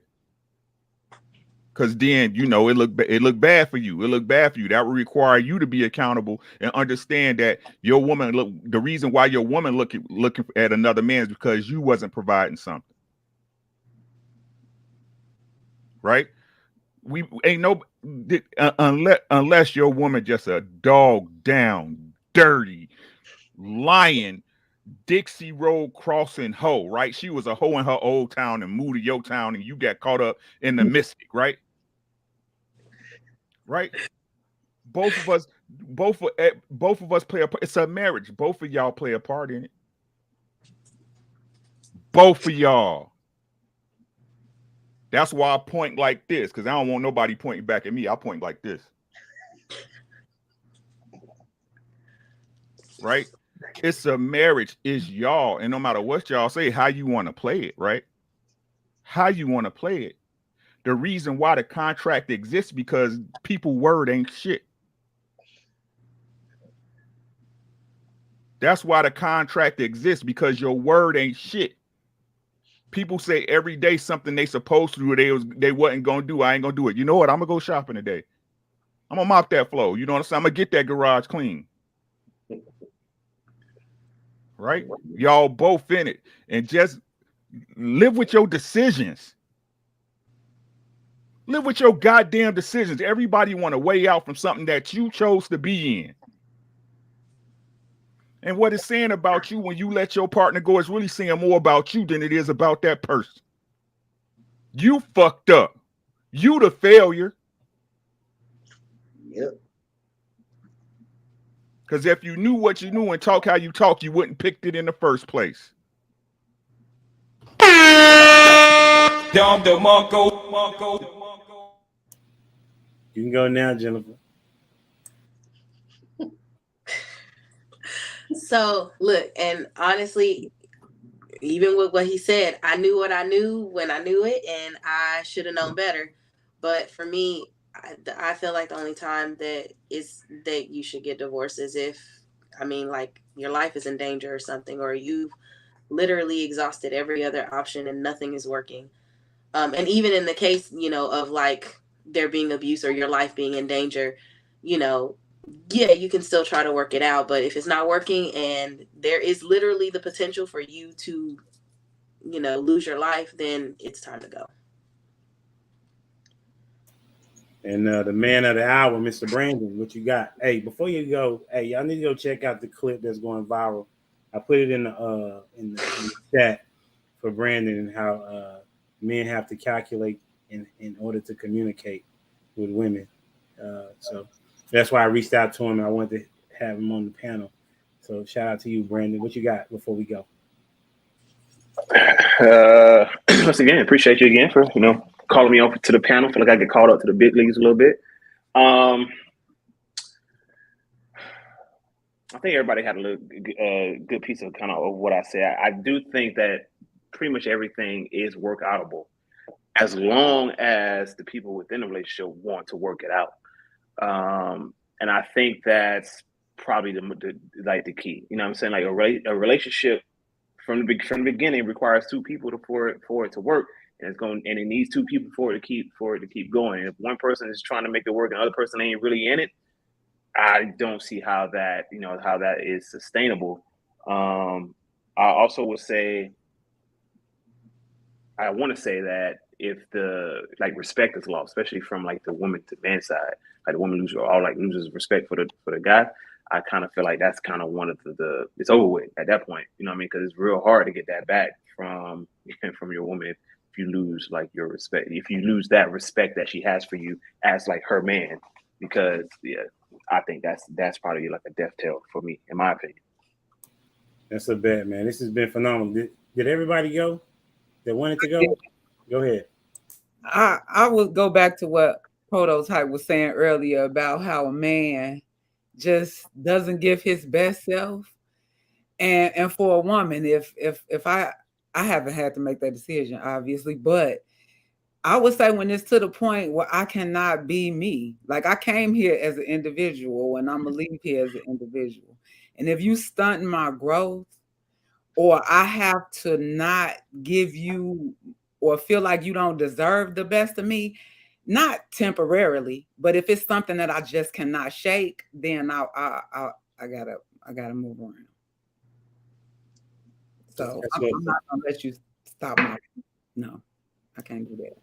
Because then, it look bad for you. It look bad for you. That would require you to be accountable and understand that your woman the reason why your woman looking at another man is because you wasn't providing something. Right? We ain't no unless your woman just a dog down, dirty, lying, Dixie Road crossing hoe, right? She was a hoe in her old town and moved to your town, and you got caught up in the mystic, right? Right? Both of us play a part. It's a marriage. Both of y'all play a part in it. Both of y'all. That's why I point like this, because I don't want nobody pointing back at me. I point like this. Right? It's a marriage. It's y'all. And no matter what y'all say, how you want to play it, right? How you want to play it. The reason why the contract exists because people's word ain't shit. That's why the contract exists, because your word ain't shit. People say every day something they supposed to do, they wasn't gonna do. I ain't gonna do it. You know what? I'm gonna go shopping today. I'm gonna mop that floor. You know what I'm saying? I'm gonna get that garage clean. Right? Y'all both in it, and just live with your decisions. Live with your goddamn decisions. Everybody want to weigh out from something that you chose to be in. And what it's saying about you when you let your partner go is really saying more about you than it is about that person. You fucked up. You the failure. Yep. Because if you knew what you knew and talk how you talk, you wouldn't picked it in the first place. You can go now, Jennifer. So look, and honestly, even with what he said, I knew what I knew when I knew it, and I should have known better. But for me, I feel like the only time that you should get divorced is if, I mean, like your life is in danger or something, or you've literally exhausted every other option and nothing is working. And even in the case, of like there being abuse or your life being in danger, yeah, you can still try to work it out. But if it's not working and there is literally the potential for you to, lose your life, then it's time to go. And the man of the hour, Mr. Brandon, what you got? Hey, before you go, hey, y'all need to go check out the clip that's going viral. I put it in the chat for Brandon and how men have to calculate in order to communicate with women. So that's why I reached out to him. I wanted to have him on the panel. So shout out to you, Brandon. What you got before we go? Once again, appreciate you again for calling me over to the panel. Feel like I get called up to the big leagues a little bit. I think everybody had a good piece of kind of what I said. I do think that pretty much everything is work outable as long as the people within the relationship want to work it out. And I think that's probably the key. You know what I'm saying? Like a relationship from the beginning requires two people for it to work, and it needs two people for it to keep going. And if one person is trying to make it work and the other person ain't really in it, I don't see how that is sustainable. I also would say, I want to say that if the respect is lost, especially from like the woman to man side, like the woman loses respect for the guy, I kind of feel like that's kind of one of the it's over with at that point. You know what I mean? Because it's real hard to get that back from your woman if you lose like your respect, if you lose that respect that she has for you as like her man. Because I think that's probably like a death knell for me, in my opinion. That's a bet, man. This has been phenomenal. Did everybody go that wanted to go? Go ahead. I would go back to what Prototype was saying earlier about how a man just doesn't give his best self. And for a woman, if I haven't had to make that decision, obviously, but I would say when it's to the point where I cannot be me, like I came here as an individual and I'm gonna leave here as an individual. And if you stunting my growth, or I have to not give you or feel like you don't deserve the best of me, not temporarily, but if it's something that I just cannot shake, then I gotta move on. So I'm not gonna let you stop my. No, I can't do that.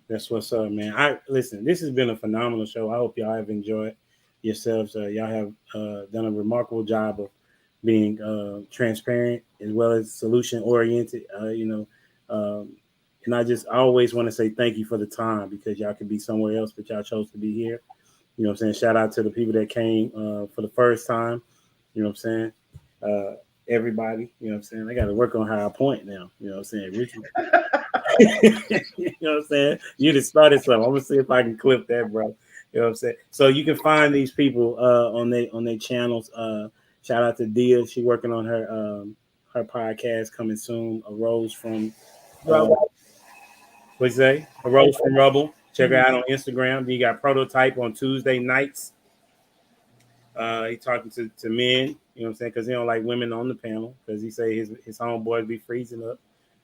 That's what's up, man. Listen, this has been a phenomenal show. I hope y'all have enjoyed yourselves. Y'all have done a remarkable job of being transparent as well as solution oriented. And I always want to say thank you for the time, because y'all could be somewhere else, but y'all chose to be here. You know what I'm saying? Shout out to the people that came for the first time. You know what I'm saying? Everybody, you know what I'm saying? I got to work on how I point now. You know what I'm saying? Richie. You know what I'm saying? You just started something. I'm going to see if I can clip that, bro. You know what I'm saying? So you can find these people on their channels. Shout out to Dia. She working on her podcast coming soon. A Rose from what'd you say? A Rose from Rubble. Check her out on Instagram. Then you got Prototype on Tuesday nights. He talking to men, you know what I'm saying? Because he don't like women on the panel, because he say his homeboys be freezing up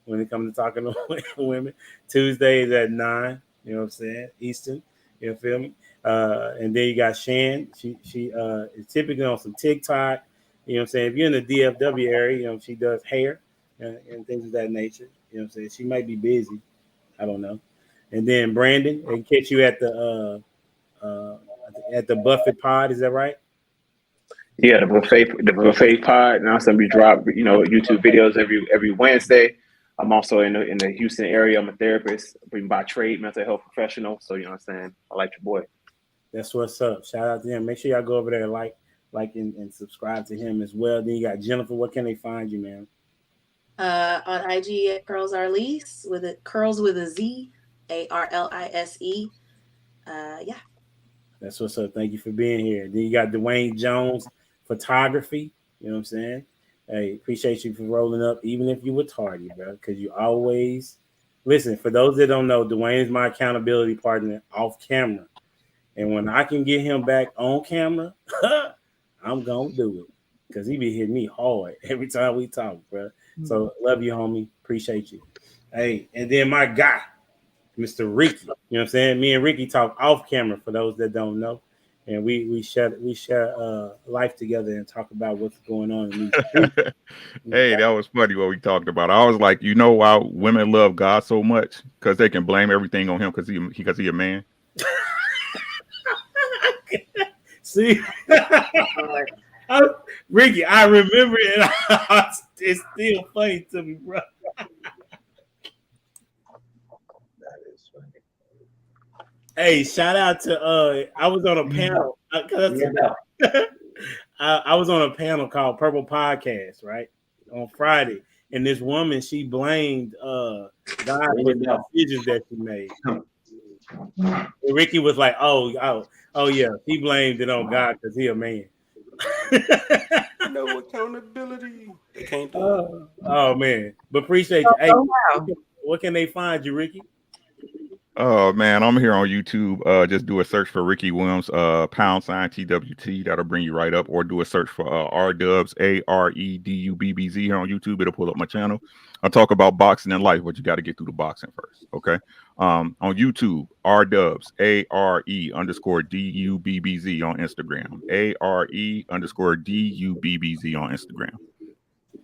when it comes to talking to women. Tuesdays at 9, you know what I'm saying? Eastern, you feel me? And then you got Shan. She is typically on some TikTok. You know what I'm saying? If you're in the DFW area, you know, she does hair and things of that nature. You know what I'm saying? She might be busy. I don't know. And then Brandon, they catch you at the Buffett Pod. Is that right? Yeah, the buffet pod. Now we drop YouTube videos every Wednesday. I'm also in the Houston area. I'm a therapist, by trade, mental health professional. So you know what I'm saying? I like your boy. That's what's up. Shout out to him. Make sure y'all go over there and like like and subscribe to him as well. Then you got Jennifer. What can they find you, man? On IG at Curls Arlise Curls with a Z, ARLISE. Yeah. That's what's up. Thank you for being here. Then you got Dwayne Jones Photography. You know what I'm saying? Hey, appreciate you for rolling up, even if you were tardy, bro, because you always listen. For those that don't know, Dwayne is my accountability partner off camera. And when I can get him back on camera, I'm going to do it because he be hitting me hard every time we talk, bro. So love you, homie. Appreciate you. Hey, and then my guy, Mr. Ricky. You know what I'm saying? Me and Ricky talk off camera for those that don't know. And we share life together and talk about what's going on. Hey, that was funny what we talked about. I was like, you know why women love God so much? Because they can blame everything on him because he a man. See, Ricky, I remember it. It's still funny to me, bro. Hey, shout out to I was on a panel. I was on a panel called Purple Podcast, right, on Friday, and this woman, she blamed God for the decisions that she made. And Ricky was like, "Oh yeah, he blamed it on God because he a man." No accountability. They can't do it. Oh man, but appreciate you. Hey, what can they find you, Ricky? Oh man, I'm here on YouTube. Just do a search for Ricky Williams, #TWT. That'll bring you right up, or do a search for RDubs, AREDUBBZ here on YouTube. It'll pull up my channel. I'll talk about boxing and life, but you got to get through the boxing first. Okay. On YouTube, RDubs, ARE_DUBBZ on Instagram, ARE_DUBBZ on Instagram.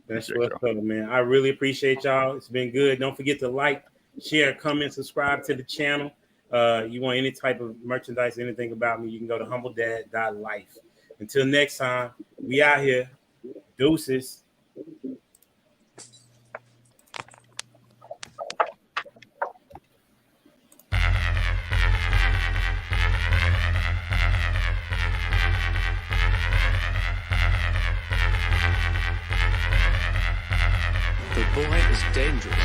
That's what's up, man. I really appreciate y'all. It's been good. Don't forget to like, share, comment, subscribe to the channel. You want any type of merchandise, anything about me, you can go to humbledad.life. Until next time, we out here. Deuces. The boy is dangerous.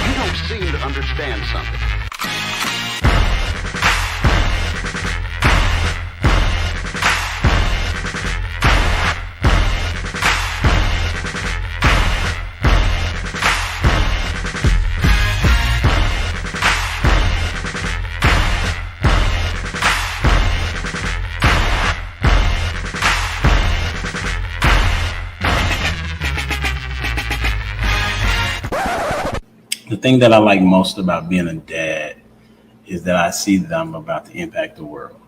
You don't seem to understand something. The thing that I like most about being a dad is that I see that I'm about to impact the world.